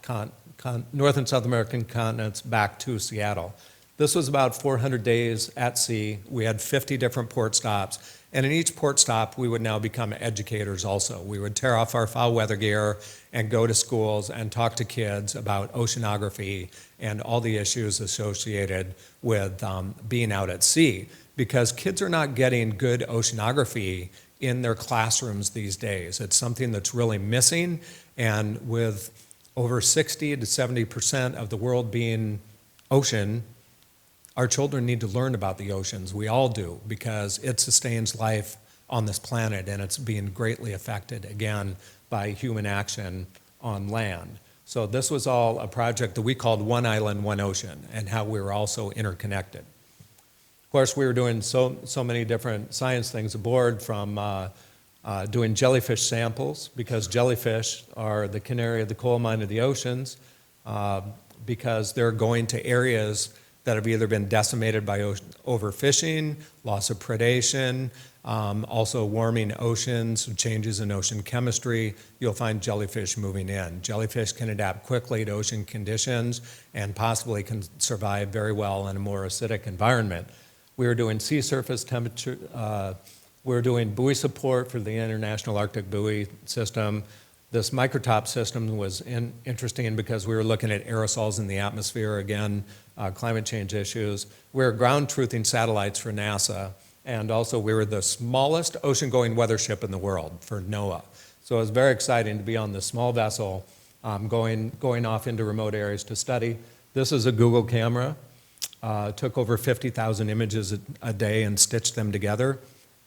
American continents back to Seattle. This was about 400 days at sea. We had 50 different port stops. And in each port stop, we would now become educators also. We would tear off our foul weather gear and go to schools and talk to kids about oceanography and all the issues associated with being out at sea. Because kids are not getting good oceanography in their classrooms these days. It's something that's really missing. And with over 60 to 70% of the world being ocean, our children need to learn about the oceans. We all do, because it sustains life on this planet, and it's being greatly affected, again, by human action on land. So this was all a project that we called One Island, One Ocean, and how we were also interconnected. Of course, we were doing so many different science things aboard, from doing jellyfish samples, because jellyfish are the canary of the coal mine of the oceans, because they're going to areas that have either been decimated by overfishing, loss of predation, also warming oceans, changes in ocean chemistry. You'll find jellyfish moving in. Jellyfish can adapt quickly to ocean conditions and possibly can survive very well in a more acidic environment. We were doing sea surface temperature, we were doing buoy support for the International Arctic Buoy System. This microtop system was interesting because we were looking at aerosols in the atmosphere, again, climate change issues. We were ground truthing satellites for NASA, and also we were the smallest ocean-going weather ship in the world for NOAA. So it was very exciting to be on this small vessel going off into remote areas to study. This is a Google camera. Took over 50,000 images a day and stitched them together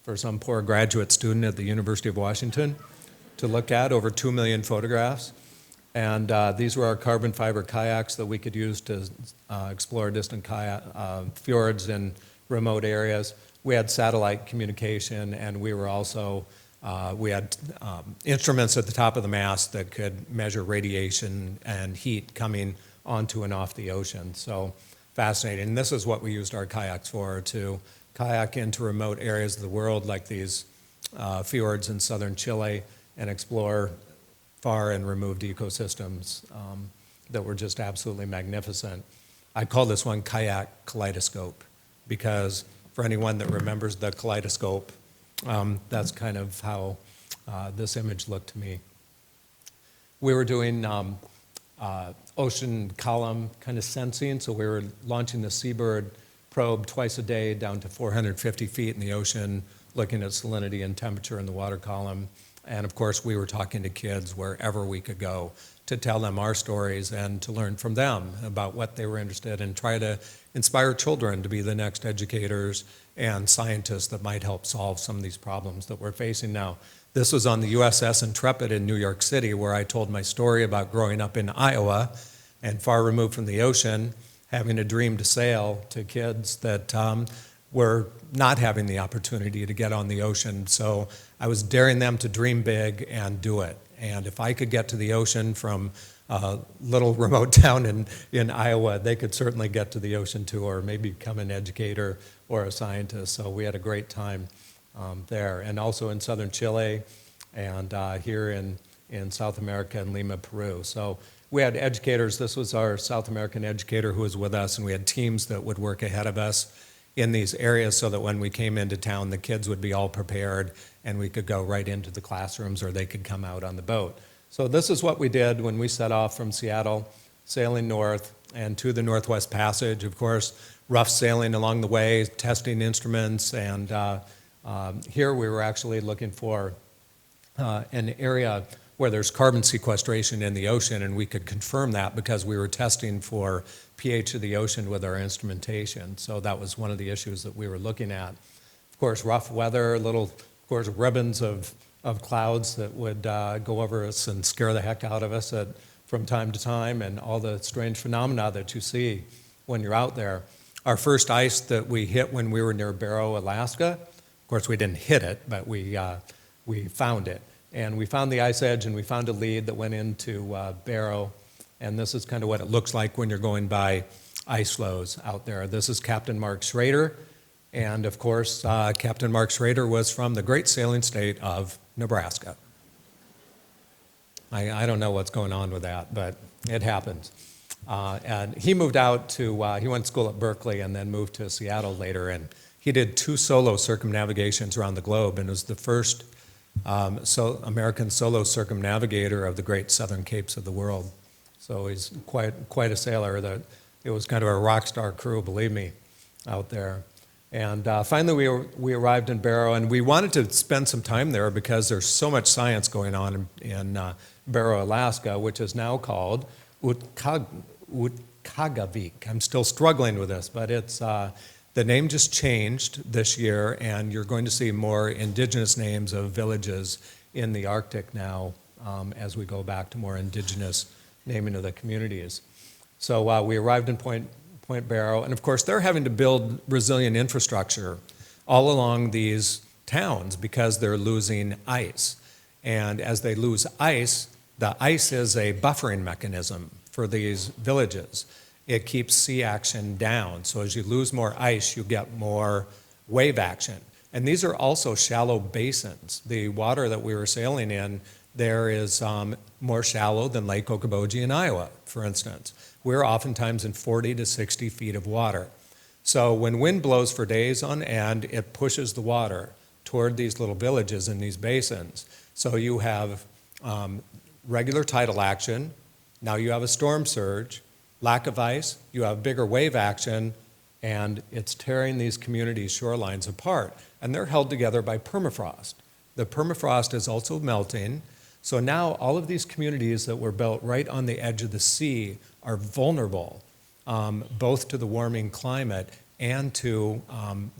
for some poor graduate student at the University of Washington to look at, over 2 million photographs. And these were our carbon fiber kayaks that we could use to explore distant fjords in remote areas. We had satellite communication, and we were also, we had instruments at the top of the mast that could measure radiation and heat coming onto and off the ocean. So fascinating. And this is what we used our kayaks for, to kayak into remote areas of the world, like these fjords in southern Chile, and explore far and removed ecosystems that were just absolutely magnificent. I call this one Kayak Kaleidoscope, because for anyone that remembers the kaleidoscope, that's kind of how this image looked to me. We were doing ocean column kind of sensing, so we were launching the Seabird probe twice a day down to 450 feet in the ocean, looking at salinity and temperature in the water column. And of course, we were talking to kids wherever we could go to tell them our stories and to learn from them about what they were interested in, try to inspire children to be the next educators and scientists that might help solve some of these problems that we're facing now. This was on the USS Intrepid in New York City, where I told my story about growing up in Iowa and far removed from the ocean, having a dream to sail, to kids that were not having the opportunity to get on the ocean. So I was daring them to dream big and do it. And if I could get to the ocean from a little remote town in Iowa, they could certainly get to the ocean too, or maybe become an educator or a scientist. So we had a great time there. And also in southern Chile, and here in South America, in Lima, Peru. So we had educators. This was our South American educator who was with us, and we had teams that would work ahead of us in these areas so that when we came into town, the kids would be all prepared and we could go right into the classrooms, or they could come out on the boat. So this is what we did when we set off from Seattle, sailing north and to the Northwest Passage. Of course, rough sailing along the way, testing instruments, and here we were actually looking for an area where there's carbon sequestration in the ocean, and we could confirm that because we were testing for pH of the ocean with our instrumentation. So that was one of the issues that we were looking at. Of course, rough weather, little, of course, ribbons of clouds that would go over us and scare the heck out of us from time to time, and all the strange phenomena that you see when you're out there. Our first ice that we hit when we were near Barrow, Alaska, of course, we didn't hit it, but we found it. And we found the ice edge, and we found a lead that went into Barrow. And this is kind of what it looks like when you're going by ice floes out there. This is Captain Mark Schrader. And of course, Captain Mark Schrader was from the great sailing state of Nebraska. I don't know what's going on with that, but it happens. And he moved out to, he went to school at Berkeley and then moved to Seattle later. And he did 2 solo circumnavigations around the globe, and was the first American solo circumnavigator of the great southern capes of the world. So he's quite a sailor. It was kind of a rock star crew, believe me, out there. And finally we arrived in Barrow, and we wanted to spend some time there because there's so much science going on in Barrow, Alaska, which is now called Utkagavik. I'm still struggling with this, but it's The name just changed this year, and you're going to see more indigenous names of villages in the Arctic now as we go back to more indigenous naming of the communities. So we arrived in Point Barrow, and of course they're having to build resilient infrastructure all along these towns because they're losing ice. And as they lose ice, the ice is a buffering mechanism for these villages. It keeps sea action down. So as you lose more ice, you get more wave action. And these are also shallow basins. The water that we were sailing in there is more shallow than Lake Okoboji in Iowa, for instance. We're oftentimes in 40 to 60 feet of water. So when wind blows for days on end, it pushes the water toward these little villages in these basins. So you have regular tidal action, now you have a storm surge, lack of ice, you have bigger wave action, and it's tearing these communities' shorelines apart. And they're held together by permafrost. The permafrost is also melting, so now all of these communities that were built right on the edge of the sea are vulnerable, both to the warming climate and to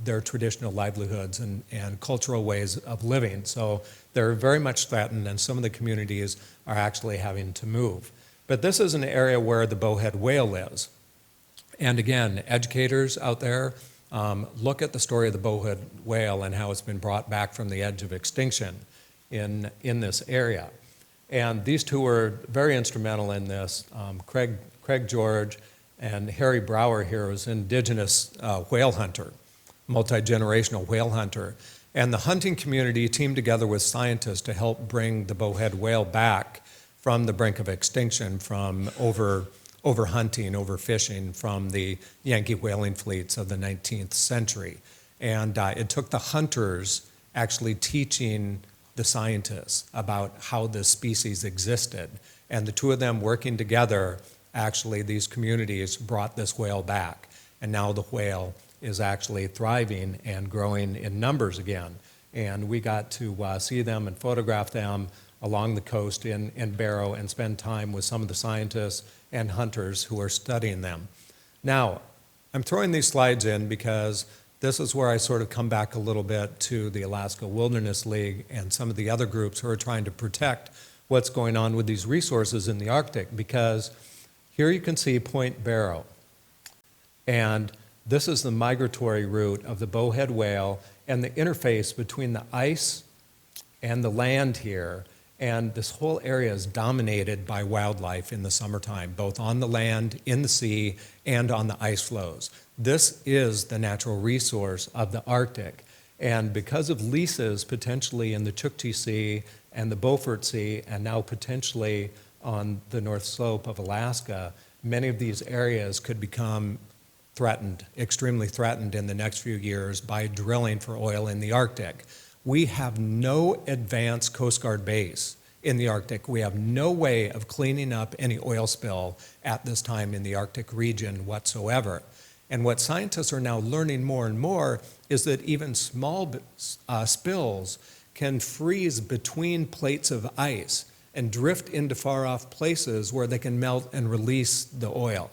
their traditional livelihoods and cultural ways of living. So they're very much threatened, and some of the communities are actually having to move. But this is an area where the bowhead whale lives. And again, educators out there, look at the story of the bowhead whale and how it's been brought back from the edge of extinction in this area. And these two were very instrumental in this. Craig George and Harry Brower here was an indigenous whale hunter, multi-generational whale hunter. And the hunting community teamed together with scientists to help bring the bowhead whale back from the brink of extinction, from overhunting, overfishing from the Yankee whaling fleets of the 19th century. And it took the hunters actually teaching the scientists about how this species existed. And the two of them working together, actually these communities brought this whale back. And now the whale is actually thriving and growing in numbers again. And we got to see them and photograph them along the coast in Barrow and spend time with some of the scientists and hunters who are studying them. Now, I'm throwing these slides in because this is where I sort of come back a little bit to the Alaska Wilderness League and some of the other groups who are trying to protect what's going on with these resources in the Arctic, because here you can see Point Barrow. And this is the migratory route of the bowhead whale and the interface between the ice and the land here. And this whole area is dominated by wildlife in the summertime, both on the land, in the sea, and on the ice flows. This is the natural resource of the Arctic. And because of leases potentially in the Chukchi Sea and the Beaufort Sea, and now potentially on the north slope of Alaska, many of these areas could become threatened, extremely threatened in the next few years by drilling for oil in the Arctic. We have no advanced Coast Guard base in the Arctic. We have no way of cleaning up any oil spill at this time in the Arctic region whatsoever. And what scientists are now learning more and more is that even small spills can freeze between plates of ice and drift into far-off places where they can melt and release the oil.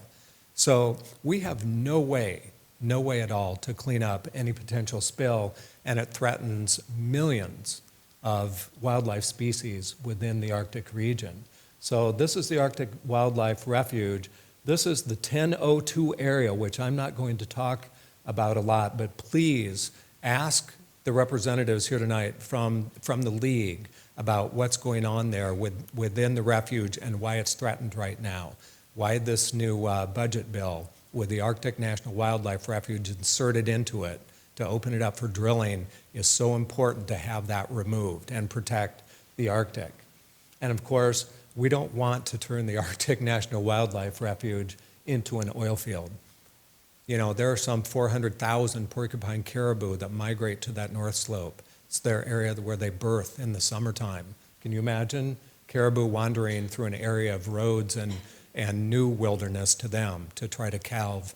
So we have no way at all to clean up any potential spill, and it threatens millions of wildlife species within the Arctic region. So this is the Arctic Wildlife Refuge. This is the 1002 area, which I'm not going to talk about a lot, but please ask the representatives here tonight from the League about what's going on there within the refuge and why it's threatened right now, why this new budget bill with the Arctic National Wildlife Refuge inserted into it to open it up for drilling is so important to have that removed and protect the Arctic. And of course, we don't want to turn the Arctic National Wildlife Refuge into an oil field. You know, there are some 400,000 porcupine caribou that migrate to that north slope. It's their area where they birth in the summertime. Can you imagine caribou wandering through an area of roads and new wilderness to them to try to calve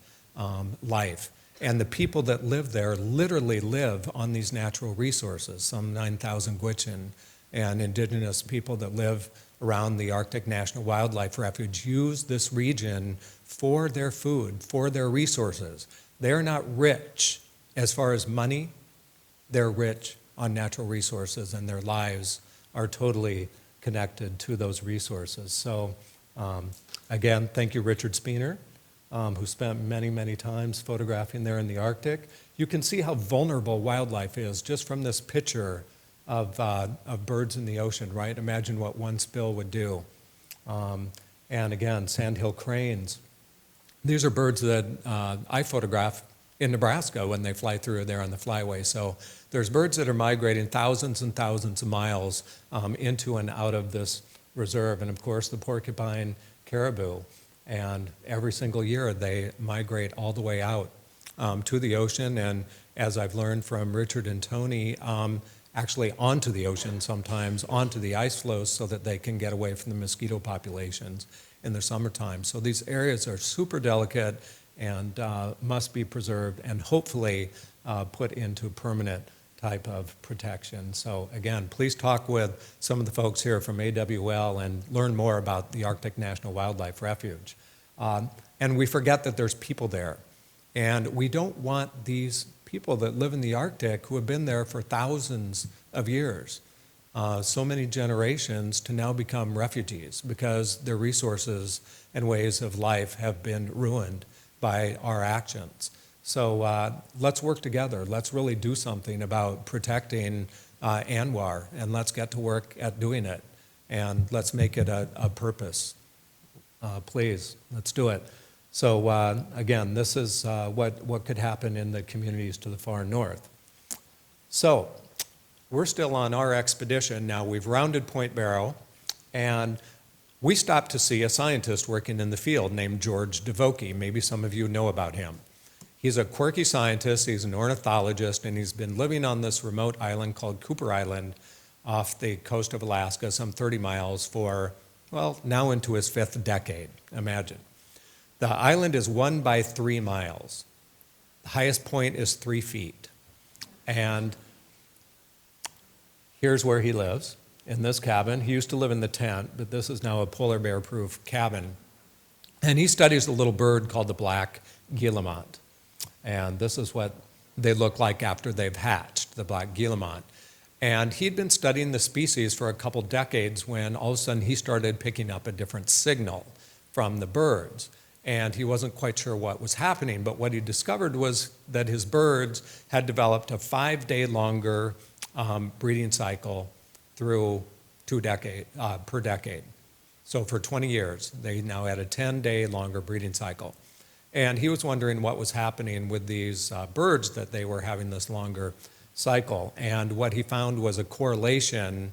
life? And the people that live there literally live on these natural resources, some 9,000 Gwich'in and indigenous people that live around the Arctic National Wildlife Refuge use this region for their food, for their resources. They are not rich as far as money. They're rich on natural resources, and their lives are totally connected to those resources. So again, thank you, Richard Speener, who spent many, many times photographing there in the Arctic. You can see how vulnerable wildlife is just from this picture of birds in the ocean, right? Imagine what one spill would do. And again, sandhill cranes. These are birds that I photograph in Nebraska when they fly through there on the flyway. So there's birds that are migrating thousands and thousands of miles into and out of this reserve. And of course, the porcupine caribou. And every single year they migrate all the way out to the ocean. And as I've learned from Richard and Tony, actually onto the ocean sometimes, onto the ice floes so that they can get away from the mosquito populations in the summertime. So these areas are super delicate and must be preserved and hopefully put into permanent type of protection. So again, please talk with some of the folks here from AWL and learn more about the Arctic National Wildlife Refuge. And we forget that there's people there. And we don't want these people that live in the Arctic who have been there for thousands of years, so many generations, to now become refugees because their resources and ways of life have been ruined by our actions. So let's work together. Let's really do something about protecting ANWR, and let's get to work at doing it. And let's make it a purpose. Please, let's do it. So again, this is what could happen in the communities to the far north. So we're still on our expedition. Now we've rounded Point Barrow, and we stopped to see a scientist working in the field named George DeVokie. Maybe some of you know about him. He's a quirky scientist, he's an ornithologist, and he's been living on this remote island called Cooper Island off the coast of Alaska, some 30 miles for, well, now into his 5th decade, imagine. The island is 1 by 3 miles. The highest point is 3 feet. And here's where he lives, in this cabin. He used to live in the tent, but this is now a polar bear-proof cabin. And he studies a little bird called the black guillemot. And this is what they look like after they've hatched, the black guillemot. And he'd been studying the species for a couple decades when all of a sudden he started picking up a different signal from the birds. And he wasn't quite sure what was happening, but what he discovered was that his birds had developed a 5-day longer breeding cycle through per decade. So for 20 years, they now had a 10-day longer breeding cycle. And he was wondering what was happening with these birds that they were having this longer cycle. And what he found was a correlation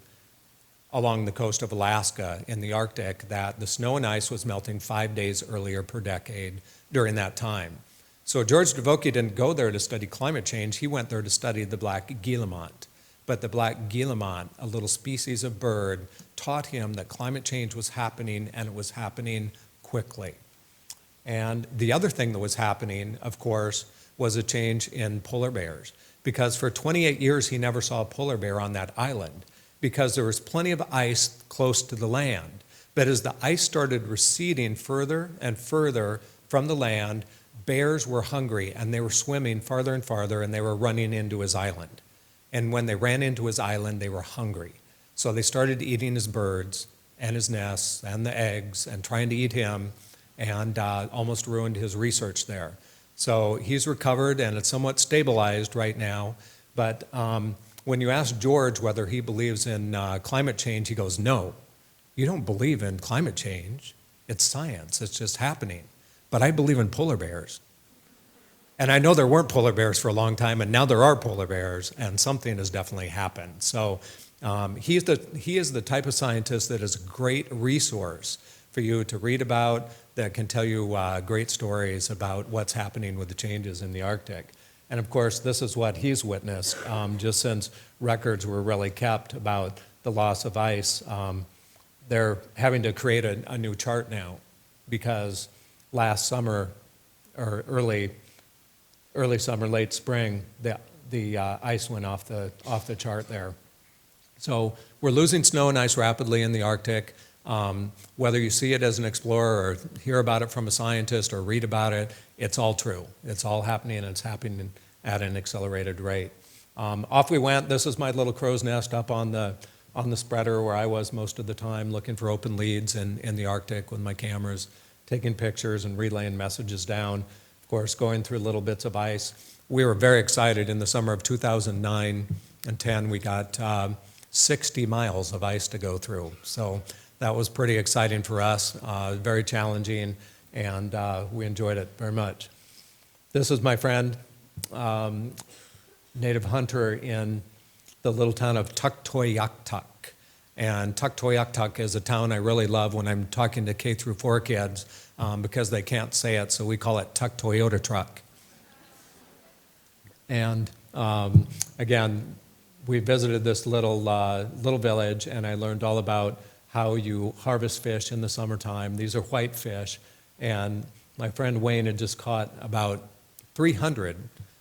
along the coast of Alaska in the Arctic that the snow and ice was melting 5 days earlier per decade during that time. So George DeVokie didn't go there to study climate change, he went there to study the black guillemot. But the black guillemot, a little species of bird, taught him that climate change was happening and it was happening quickly. And the other thing that was happening, of course, was a change in polar bears. Because for 28 years he never saw a polar bear on that island, because there was plenty of ice close to the land. But as the ice started receding further and further from the land, bears were hungry and they were swimming farther and farther and they were running into his island. And when they ran into his island, they were hungry. So they started eating his birds and his nests and the eggs and trying to eat him, and almost ruined his research there. So he's recovered and it's somewhat stabilized right now. But when you ask George whether he believes in climate change, he goes, no, you don't believe in climate change. It's science, it's just happening. But I believe in polar bears. And I know there weren't polar bears for a long time, and now there are polar bears, and something has definitely happened. So he is the type of scientist that is a great resource for you to read about, that can tell you great stories about what's happening with the changes in the Arctic. And of course, this is what he's witnessed, just since records were really kept about the loss of ice. They're having to create a new chart now, because last summer, or early summer, late spring, the ice went off the chart there. So we're losing snow and ice rapidly in the Arctic. Whether you see it as an explorer or hear about it from a scientist or read about it, it's all true. It's all happening, and it's happening at an accelerated rate. Off we went. This is my little crow's nest up on the spreader where I was most of the time, looking for open leads in the Arctic with my cameras, taking pictures and relaying messages down. Of course, going through little bits of ice. We were very excited in the summer of 2009 and 10. We got 60 miles of ice to go through. So that was pretty exciting for us, very challenging, and we enjoyed it very much. This is my friend, native hunter in the little town of Tuktoyaktuk. And Tuktoyaktuk is a town I really love when I'm talking to K through 4 kids because they can't say it, so we call it Tuk Toyota Truck. And again, we visited this little village, and I learned all about how you harvest fish in the summertime. These are white fish, and my friend Wayne had just caught about 300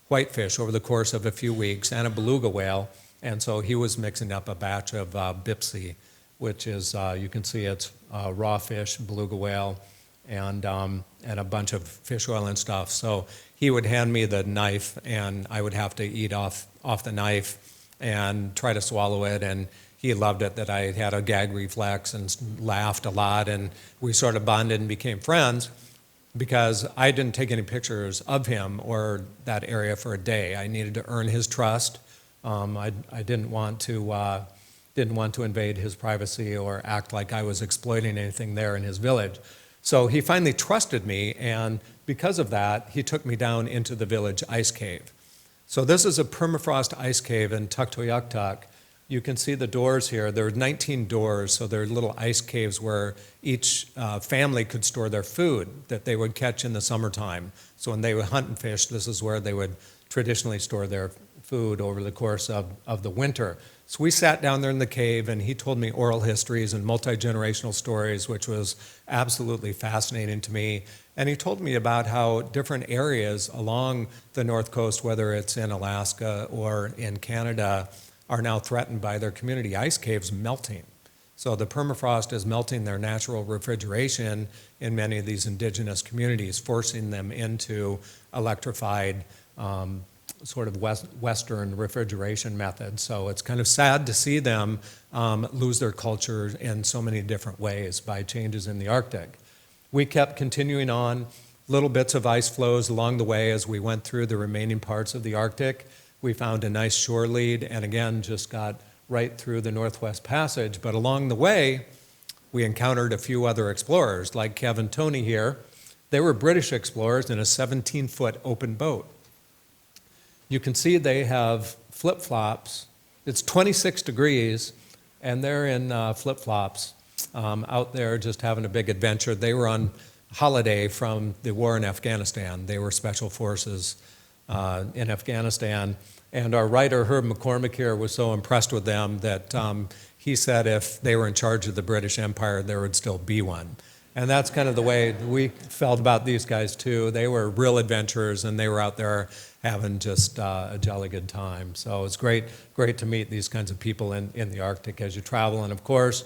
whitefish over the course of a few weeks, and a beluga whale, and so he was mixing up a batch of bipsy, which is, you can see it's raw fish, beluga whale, and a bunch of fish oil and stuff. So he would hand me the knife, and I would have to eat off the knife and try to swallow it, and he loved it that I had a gag reflex and laughed a lot, and we sort of bonded and became friends because I didn't take any pictures of him or that area for a day. I needed to earn his trust. I didn't want to invade his privacy or act like I was exploiting anything there in his village. So he finally trusted me, and because of that, he took me down into the village ice cave. So this is a permafrost ice cave in Tuktoyaktuk. You can see the doors here. There are 19 doors, so they're little ice caves where each family could store their food that they would catch in the summertime. So when they would hunt and fish, this is where they would traditionally store their food over the course of the winter. So we sat down there in the cave, and he told me oral histories and multi-generational stories, which was absolutely fascinating to me. And he told me about how different areas along the North Coast, whether it's in Alaska or in Canada, are now threatened by their community ice caves melting. So the permafrost is melting their natural refrigeration in many of these indigenous communities, forcing them into electrified sort of Western refrigeration methods. So it's kind of sad to see them lose their culture in so many different ways by changes in the Arctic. We kept continuing on, little bits of ice flows along the way as we went through the remaining parts of the Arctic. We found a nice shore lead, and again, just got right through the Northwest Passage. But along the way, we encountered a few other explorers, like Kevin Tony here. They were British explorers in a 17-foot open boat. You can see they have flip-flops. It's 26 degrees, and they're in flip-flops out there just having a big adventure. They were on holiday from the war in Afghanistan. They were special forces in Afghanistan. And our writer, Herb McCormick here, was so impressed with them that he said if they were in charge of the British Empire, there would still be one. And that's kind of the way we felt about these guys too. They were real adventurers, and they were out there having just a jolly good time. So it's great to meet these kinds of people in the Arctic as you travel. And of course,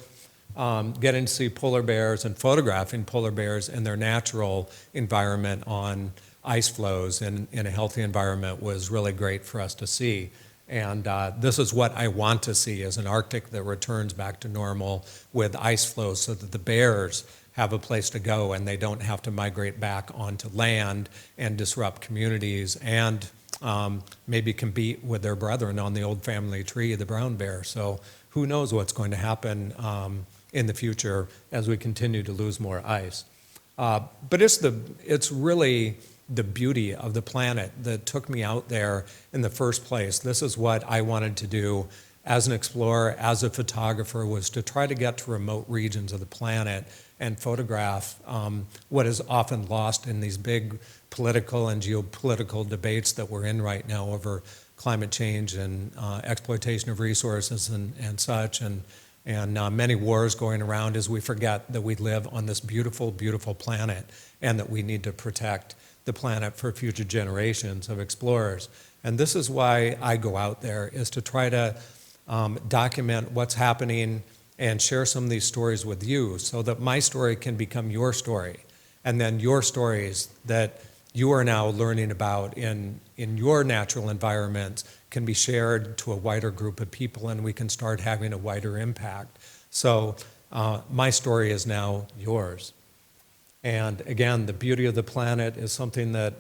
getting to see polar bears and photographing polar bears in their natural environment on ice floes in a healthy environment was really great for us to see. And this is what I want to see, is an Arctic that returns back to normal with ice floes so that the bears have a place to go and they don't have to migrate back onto land and disrupt communities and maybe compete with their brethren on the old family tree, the brown bear. So who knows what's going to happen in the future as we continue to lose more ice. But it's really the beauty of the planet that took me out there in the first place. This is what I wanted to do as an explorer, as a photographer, was to try to get to remote regions of the planet and photograph what is often lost in these big political and geopolitical debates that we're in right now over climate change and exploitation of resources and such, and many wars going around as we forget that we live on this beautiful, beautiful planet and that we need to protect the planet for future generations of explorers. And this is why I go out there, is to try to document what's happening and share some of these stories with you so that my story can become your story. And then your stories that you are now learning about in your natural environment can be shared to a wider group of people, and we can start having a wider impact. So my story is now yours. And again, the beauty of the planet is something that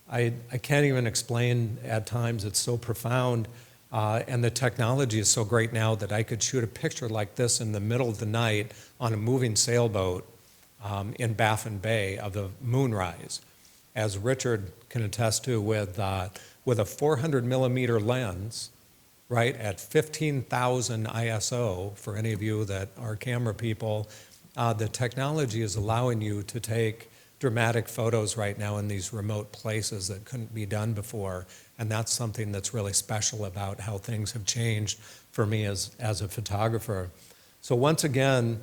I can't even explain at times. It's so profound. And the technology is so great now that I could shoot a picture like this in the middle of the night on a moving sailboat in Bowhead Bay of the moonrise, as Richard can attest to, with a 400 millimeter lens, right, at 15,000 ISO. For any of you that are camera people, the technology is allowing you to take dramatic photos right now in these remote places that couldn't be done before. And that's something that's really special about how things have changed for me as a photographer. So once again,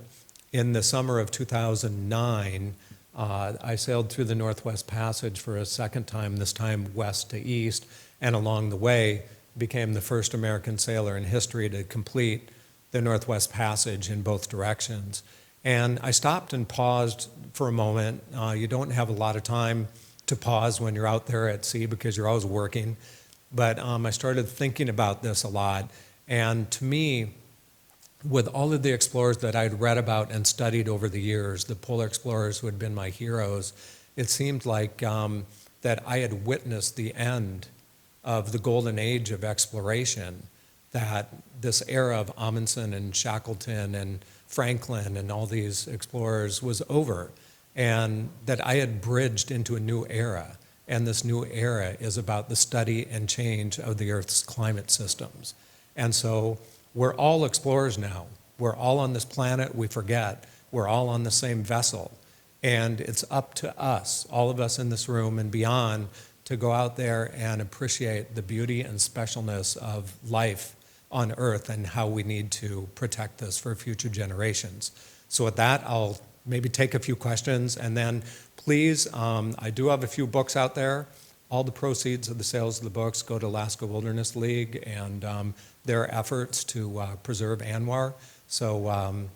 in the summer of 2009, I sailed through the Northwest Passage for a second time, this time west to east, and along the way became the first American sailor in history to complete the Northwest Passage in both directions. And I stopped and paused for a moment. You don't have a lot of time to pause when you're out there at sea because you're always working. But I started thinking about this a lot. And to me, with all of the explorers that I'd read about and studied over the years, the polar explorers who had been my heroes, it seemed like that I had witnessed the end of the golden age of exploration, that this era of Amundsen and Shackleton and Franklin and all these explorers was over, and that I had bridged into a new era. And this new era is about the study and change of the Earth's climate systems. And so we're all explorers now. We're all on this planet, we forget. We're all on the same vessel. And it's up to us, all of us in this room and beyond, to go out there and appreciate the beauty and specialness of life on Earth and how we need to protect this for future generations. So with that, I'll maybe take a few questions, and then please, I do have a few books out there. All the proceeds of the sales of the books go to Alaska Wilderness League and their efforts to preserve ANWR. So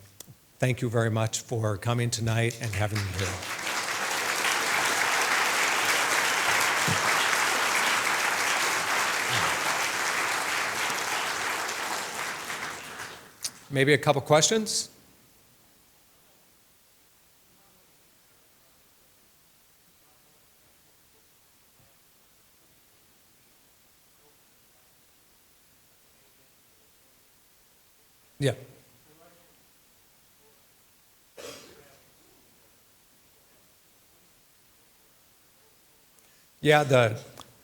thank you very much for coming tonight and having me here. Maybe a couple questions? Yeah. Yeah,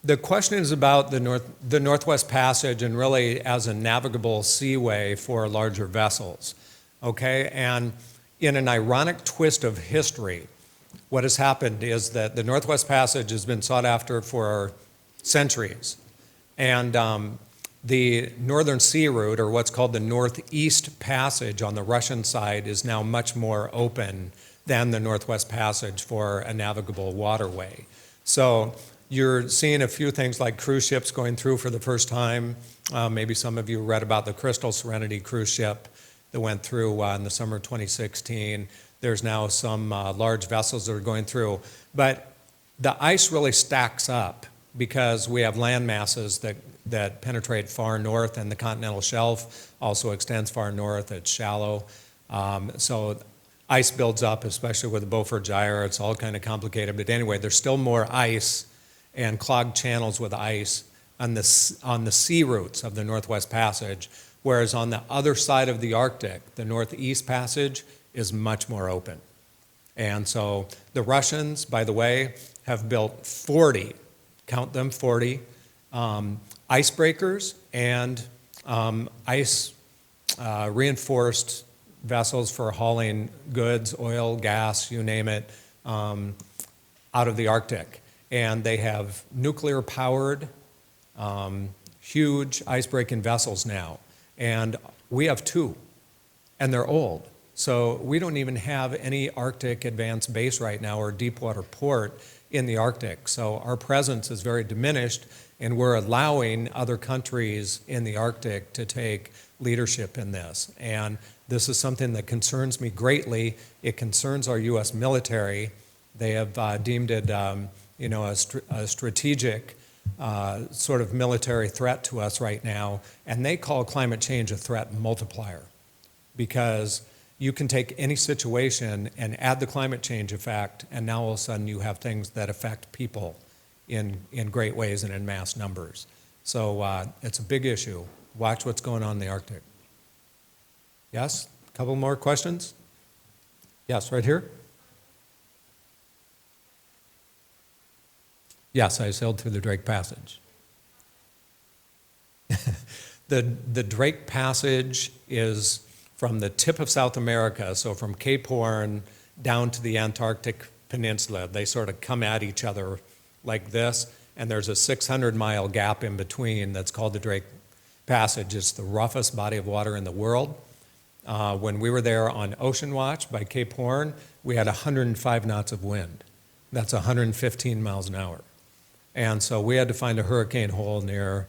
the question is about the Northwest Passage and really as a navigable seaway for larger vessels, okay? And in an ironic twist of history, what has happened is that the Northwest Passage has been sought after for centuries. And the Northern Sea Route, or what's called the Northeast Passage on the Russian side, is now much more open than the Northwest Passage for a navigable waterway. So you're seeing a few things like cruise ships going through for the first time. Maybe some of you read about the Crystal Serenity cruise ship that went through in the summer of 2016. There's now some large vessels that are going through. But the ice really stacks up because we have land masses that penetrate far north, and the continental shelf also extends far north. It's shallow. So ice builds up, especially with the Beaufort Gyre. It's all kind of complicated. But anyway, there's still more ice and clogged channels with ice on the sea routes of the Northwest Passage, whereas on the other side of the Arctic, the Northeast Passage is much more open. And so the Russians, by the way, have built 40, count them, 40, icebreakers and ice reinforced vessels for hauling goods, oil, gas, you name it, out of the Arctic. And they have nuclear-powered, huge ice-breaking vessels now. And we have two, and they're old. So we don't even have any Arctic advanced base right now or deepwater port in the Arctic. So our presence is very diminished, and we're allowing other countries in the Arctic to take leadership in this. And this is something that concerns me greatly. It concerns our U.S. military. They have deemed it, a strategic sort of military threat to us right now, and they call climate change a threat multiplier, because you can take any situation and add the climate change effect, and now all of a sudden you have things that affect people in great ways and in mass numbers. So it's a big issue. Watch what's going on in the Arctic. Yes? A couple more questions? Yes, right here. Yes, I sailed through the Drake Passage. The Drake Passage is from the tip of South America, so from Cape Horn down to the Antarctic Peninsula. They sort of come at each other like this, and there's a 600-mile gap in between that's called the Drake Passage. It's the roughest body of water in the world. When we were there on Ocean Watch by Cape Horn, we had 105 knots of wind. That's 115 miles an hour. And so we had to find a hurricane hole near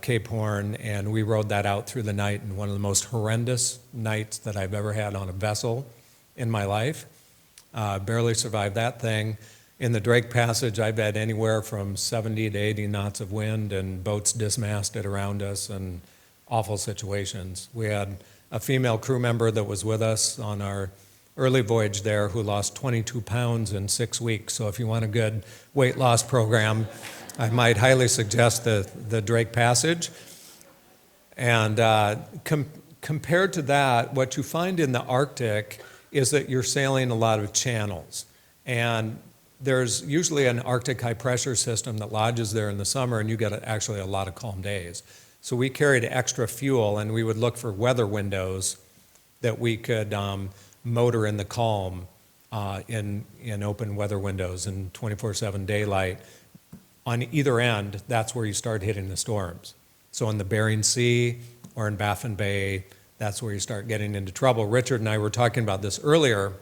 Cape Horn, and we rode that out through the night, in one of the most horrendous nights that I've ever had on a vessel in my life. Barely survived that thing. In the Drake Passage, I've had anywhere from 70 to 80 knots of wind and boats dismasted around us and awful situations. We had a female crew member that was with us on our early voyage there who lost 22 pounds in 6 weeks. So if you want a good weight loss program, I might highly suggest the Drake Passage. And compared to that, what you find in the Arctic is that you're sailing a lot of channels. And there's usually an Arctic high pressure system that lodges there in the summer, and you get actually a lot of calm days. So we carried extra fuel, and we would look for weather windows that we could motor in the calm in open weather windows in 24/7 daylight. On either end, that's where you start hitting the storms. So in the Bering Sea or in Baffin Bay, that's where you start getting into trouble. Richard and I were talking about this earlier,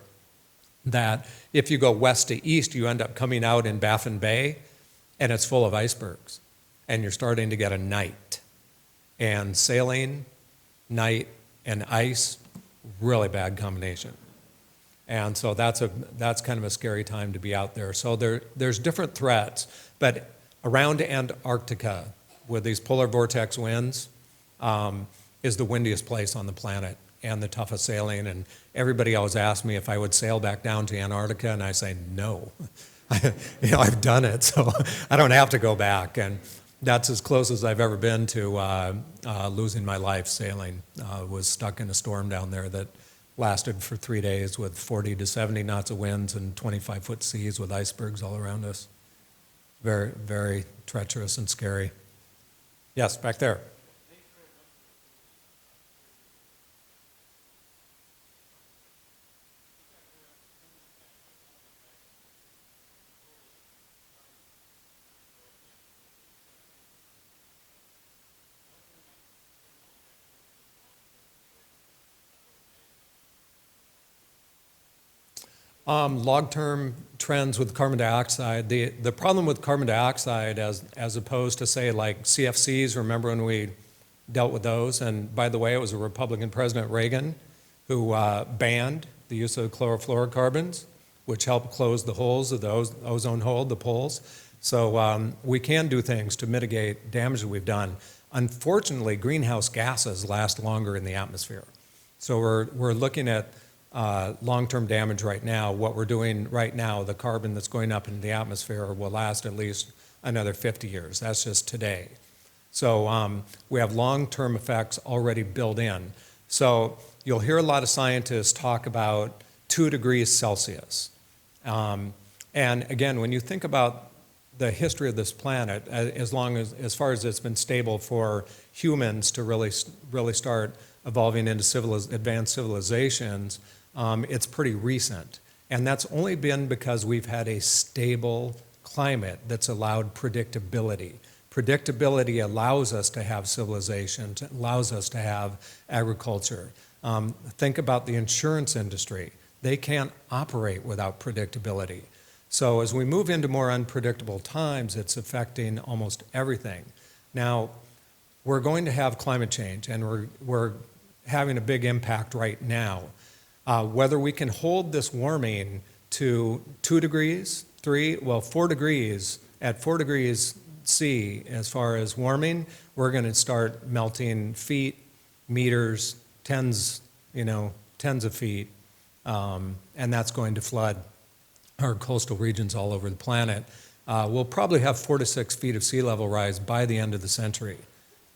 that if you go west to east, you end up coming out in Baffin Bay, and it's full of icebergs, and you're starting to get a night. And sailing, night, and ice, really bad combination. And so that's kind of a scary time to be out there. So there's different threats, but around Antarctica, with these polar vortex winds, is the windiest place on the planet and the toughest sailing. And everybody always asks me if I would sail back down to Antarctica, and I say no. I've done it, so I don't have to go back. And that's as close as I've ever been to losing my life sailing. Was stuck in a storm down there that lasted for 3 days with 40 to 70 knots of winds and 25-foot seas with icebergs all around us. Very, very treacherous and scary. Yes, back there. Long-term trends with carbon dioxide. The problem with carbon dioxide, as opposed to, say, like CFCs, remember when we dealt with those? And by the way, it was a Republican President, Reagan, who banned the use of chlorofluorocarbons, which helped close the holes of the ozone hole, the poles. So we can do things to mitigate damage that we've done. Unfortunately, greenhouse gases last longer in the atmosphere. So we're looking at long-term damage right now. What we're doing right now, the carbon that's going up into the atmosphere will last at least another 50 years. That's just today. So we have long-term effects already built in. So you'll hear a lot of scientists talk about 2 degrees Celsius. And again, when you think about the history of this planet, as far as it's been stable for humans to really start evolving into advanced civilizations, it's pretty recent. And that's only been because we've had a stable climate that's allowed predictability. Predictability allows us to have civilization, allows us to have agriculture. Think about the insurance industry. They can't operate without predictability. So as we move into more unpredictable times, it's affecting almost everything. Now, we're going to have climate change, and we're having a big impact right now. Whether we can hold this warming to 2 degrees, 3, well, 4 degrees, at 4 degrees C, as far as warming, we're going to start melting feet, meters, tens of feet, and that's going to flood our coastal regions all over the planet. We'll probably have 4 to 6 feet of sea level rise by the end of the century.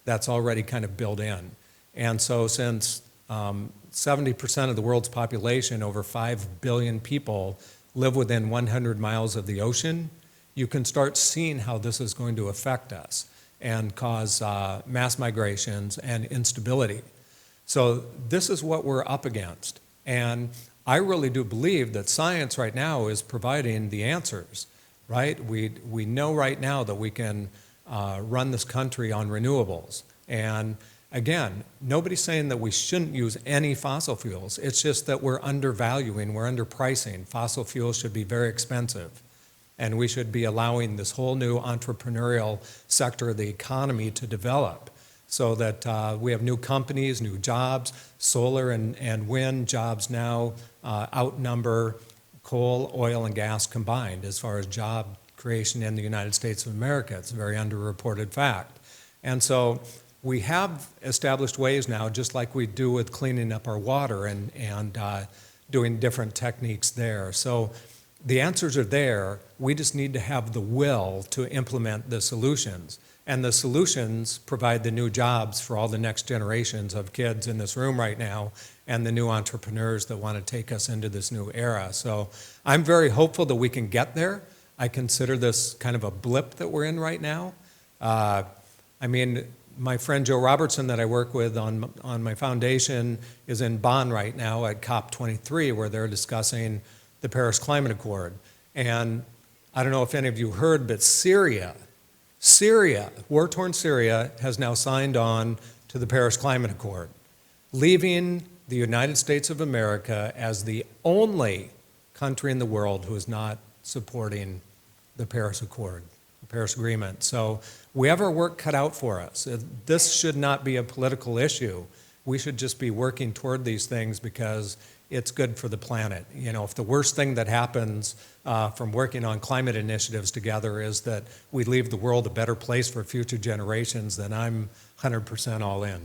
That's already kind of built in. And so since 70% of the world's population, over 5 billion people, live within 100 miles of the ocean, you can start seeing how this is going to affect us and cause mass migrations and instability. So this is what we're up against. And I really do believe that science right now is providing the answers, right? We know right now that we can run this country on renewables. And again, nobody's saying that we shouldn't use any fossil fuels. It's just that we're undervaluing, we're underpricing. Fossil fuels should be very expensive. And we should be allowing this whole new entrepreneurial sector of the economy to develop so that we have new companies, new jobs. Solar and wind jobs now outnumber coal, oil, and gas combined as far as job creation in the United States of America. It's a very underreported fact. And so we have established ways now, just like we do with cleaning up our water and doing different techniques there. So the answers are there. We just need to have the will to implement the solutions. And the solutions provide the new jobs for all the next generations of kids in this room right now and the new entrepreneurs that want to take us into this new era. So I'm very hopeful that we can get there. I consider this kind of a blip that we're in right now. I mean, my friend Joe Robertson that I work with on my foundation is in Bonn right now at COP23, where they're discussing the Paris Climate Accord. And I don't know if any of you heard, but Syria, war-torn Syria, has now signed on to the Paris Climate Accord, leaving the United States of America as the only country in the world who is not supporting the Paris Accord, the Paris Agreement. So we have our work cut out for us. This should not be a political issue. We should just be working toward these things because it's good for the planet. You know, if the worst thing that happens from working on climate initiatives together is that we leave the world a better place for future generations, then I'm 100% all in.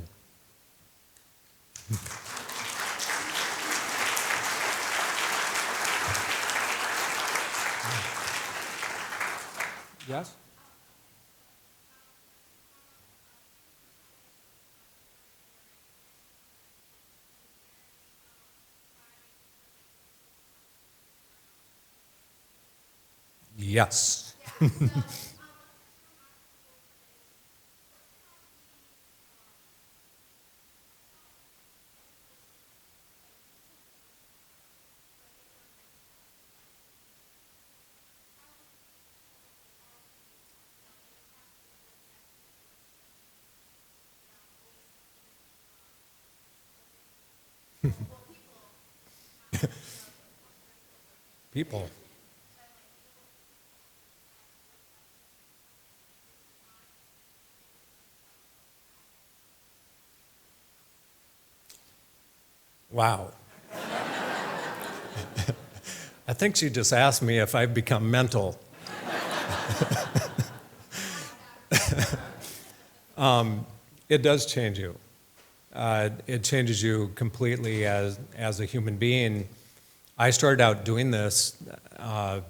Yes? Yes. People. Wow. I think she just asked me if I've become mental. It does change you. It changes you completely as a human being. I started out doing this. I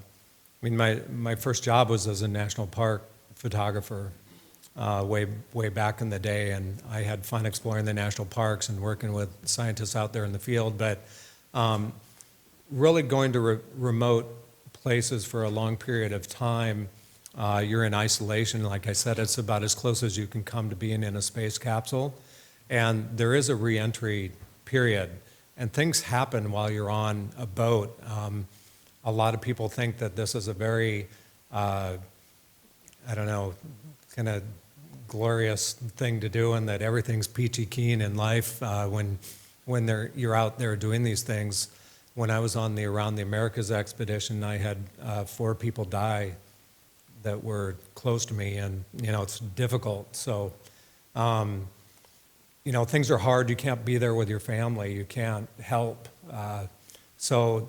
mean, my first job was as a national park photographer way back in the day, and I had fun exploring the national parks and working with scientists out there in the field. But really going to remote places for a long period of time, you're in isolation. Like I said, it's about as close as you can come to being in a space capsule. And there is a re-entry period. And things happen while you're on a boat. A lot of people think that this is a very, I don't know, kind of glorious thing to do and that everything's peachy keen in life when you're out there doing these things. when I was on the Around the Americas expedition, I had 4 people die that were close to me, and, it's difficult. So, things are hard. You can't be there with your family. You can't help. So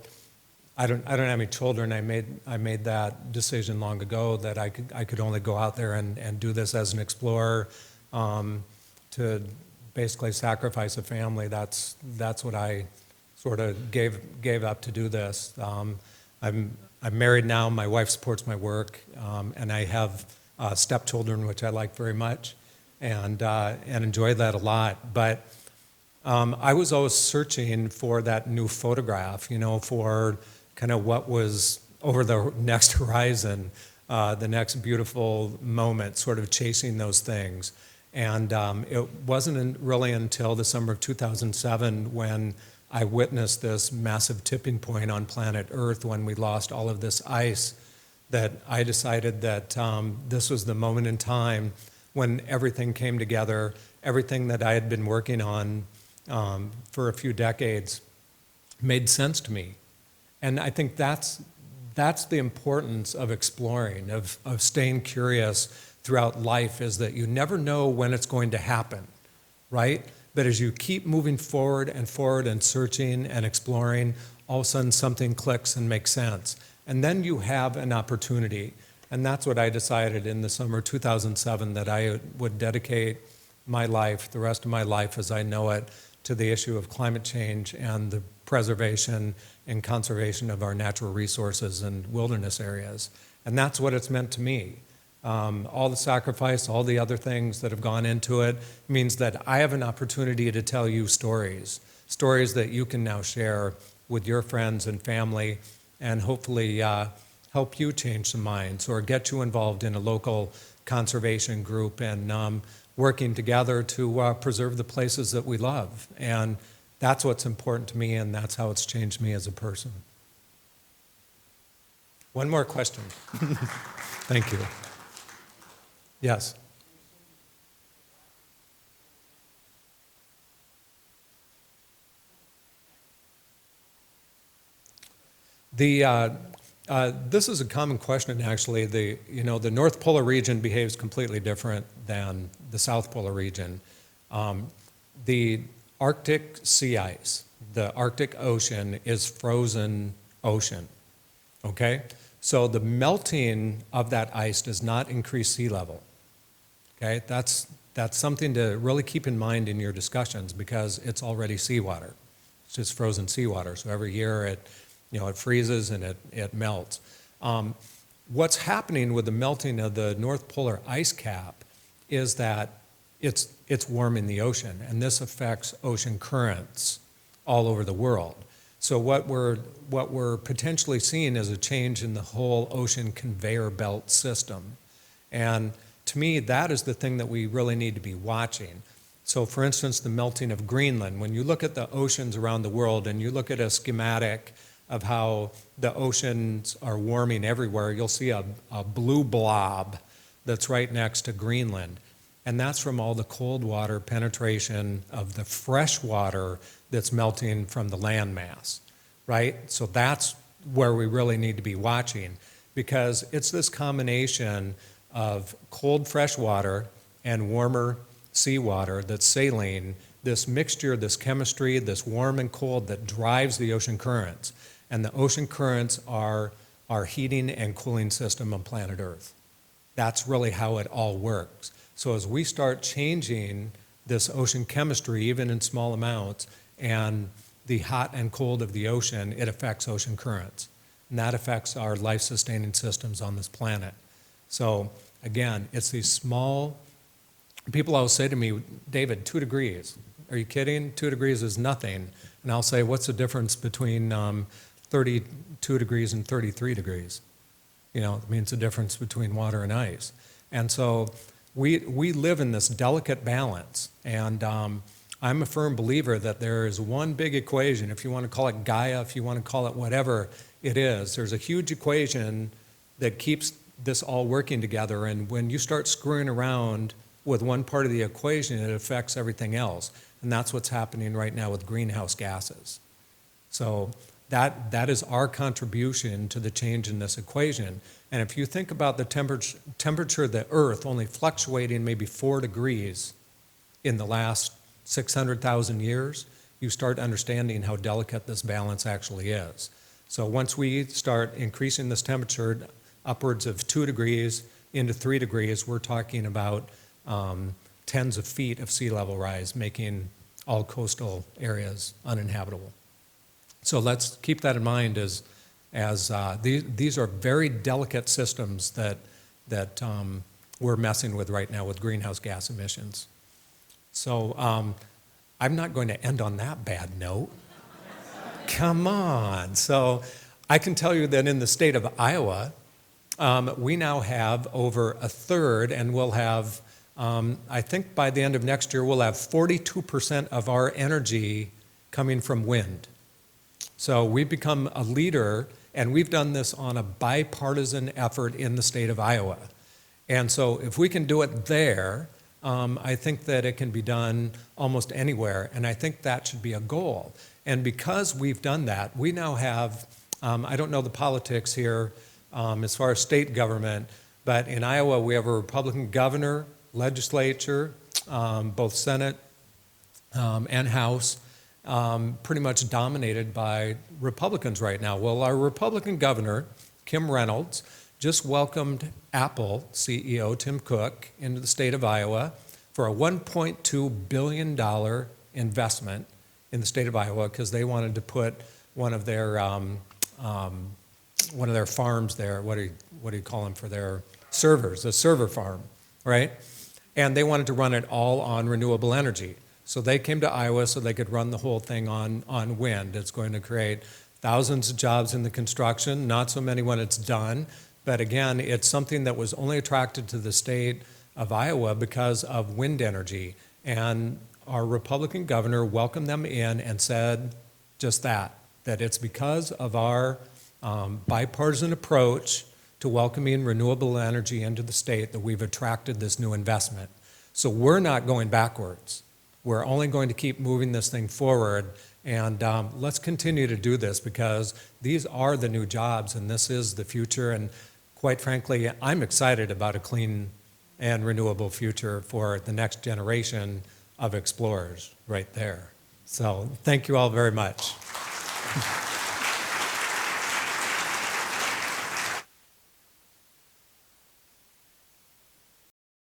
I don't have any children. I made that decision long ago that I could only go out there and do this as an explorer, to basically sacrifice a family. That's what I sort of gave up to do this. I'm married now. My wife supports my work, and I have stepchildren, which I like very much, and enjoy that a lot. But I was always searching for that new photograph, for kind of what was over the next horizon, the next beautiful moment, sort of chasing those things. And it wasn't really until the summer of 2007 when I witnessed this massive tipping point on planet Earth when we lost all of this ice that I decided that this was the moment in time when everything came together, everything that I had been working on for a few decades made sense to me. And I think that's the importance of exploring, of staying curious throughout life, is that you never know when it's going to happen, right? But as you keep moving forward and searching and exploring, all of a sudden something clicks and makes sense. And then you have an opportunity. And that's what I decided in the summer of 2007, that I would dedicate my life, the rest of my life as I know it, to the issue of climate change and the preservation and conservation of our natural resources and wilderness areas. And that's what it's meant to me. All the sacrifice, all the other things that have gone into it means that I have an opportunity to tell you stories that you can now share with your friends and family, and hopefully help you change some minds or get you involved in a local conservation group and working together to preserve the places that we love. And that's what's important to me, and that's how it's changed me as a person. One more question. Thank you. Yes. This is a common question, actually. The North Polar region behaves completely different than the South Polar region. The Arctic sea ice, the Arctic Ocean, is frozen ocean, okay? So the melting of that ice does not increase sea level, okay? That's something to really keep in mind in your discussions, because it's already seawater. It's just frozen seawater. So every year it freezes and it melts. What's happening with the melting of the North Polar ice cap is that it's warming the ocean, and this affects ocean currents all over the world. So what we're potentially seeing is a change in the whole ocean conveyor belt system. And to me, that is the thing that we really need to be watching. So for instance, the melting of Greenland, when you look at the oceans around the world and you look at a schematic of how the oceans are warming everywhere, you'll see a blue blob that's right next to Greenland. And that's from all the cold water penetration of the fresh water that's melting from the landmass, right? So that's where we really need to be watching, because it's this combination of cold fresh water and warmer seawater that's saline, this mixture, this chemistry, this warm and cold that drives the ocean currents. And the ocean currents are our heating and cooling system on planet Earth. That's really how it all works. So as we start changing this ocean chemistry, even in small amounts, and the hot and cold of the ocean, it affects ocean currents. And that affects our life-sustaining systems on this planet. So again, it's these small, people always say to me, David, 2 degrees. Are you kidding? 2 degrees is nothing. And I'll say, what's the difference between 32 degrees and 33 degrees? It means the difference between water and ice. And so we live in this delicate balance. And I'm a firm believer that there is one big equation, if you want to call it Gaia, if you want to call it whatever it is, there's a huge equation that keeps this all working together. And when you start screwing around with one part of the equation, it affects everything else. And that's what's happening right now with greenhouse gases. So That is our contribution to the change in this equation. And if you think about the temperature of the Earth only fluctuating maybe 4 degrees in the last 600,000 years, you start understanding how delicate this balance actually is. So once we start increasing this temperature upwards of 2 degrees into 3 degrees, we're talking about tens of feet of sea level rise, making all coastal areas uninhabitable. So let's keep that in mind as these are very delicate systems that we're messing with right now with greenhouse gas emissions. So I'm not going to end on that bad note. Come on. So I can tell you that in the state of Iowa, we now have over a third, and we'll have, I think by the end of next year, we'll have 42% of our energy coming from wind. So we've become a leader, and we've done this on a bipartisan effort in the state of Iowa. And so if we can do it there, I think that it can be done almost anywhere, and I think that should be a goal. And because we've done that, we now have, I don't know the politics here as far as state government, but in Iowa we have a Republican governor, legislature, both Senate and House, pretty much dominated by Republicans right now. Well, our Republican governor, Kim Reynolds, just welcomed Apple CEO Tim Cook into the state of Iowa for a $1.2 billion investment in the state of Iowa because they wanted to put one of their farms there. What do you call them for their servers? A server farm, right? And they wanted to run it all on renewable energy. So they came to Iowa so they could run the whole thing on wind. It's going to create thousands of jobs in the construction, not so many when it's done. But again, it's something that was only attracted to the state of Iowa because of wind energy. And our Republican governor welcomed them in and said just that it's because of our bipartisan approach to welcoming renewable energy into the state that we've attracted this new investment. So we're not going backwards. We're only going to keep moving this thing forward, and let's continue to do this because these are the new jobs and this is the future, and quite frankly, I'm excited about a clean and renewable future for the next generation of explorers right there. So thank you all very much.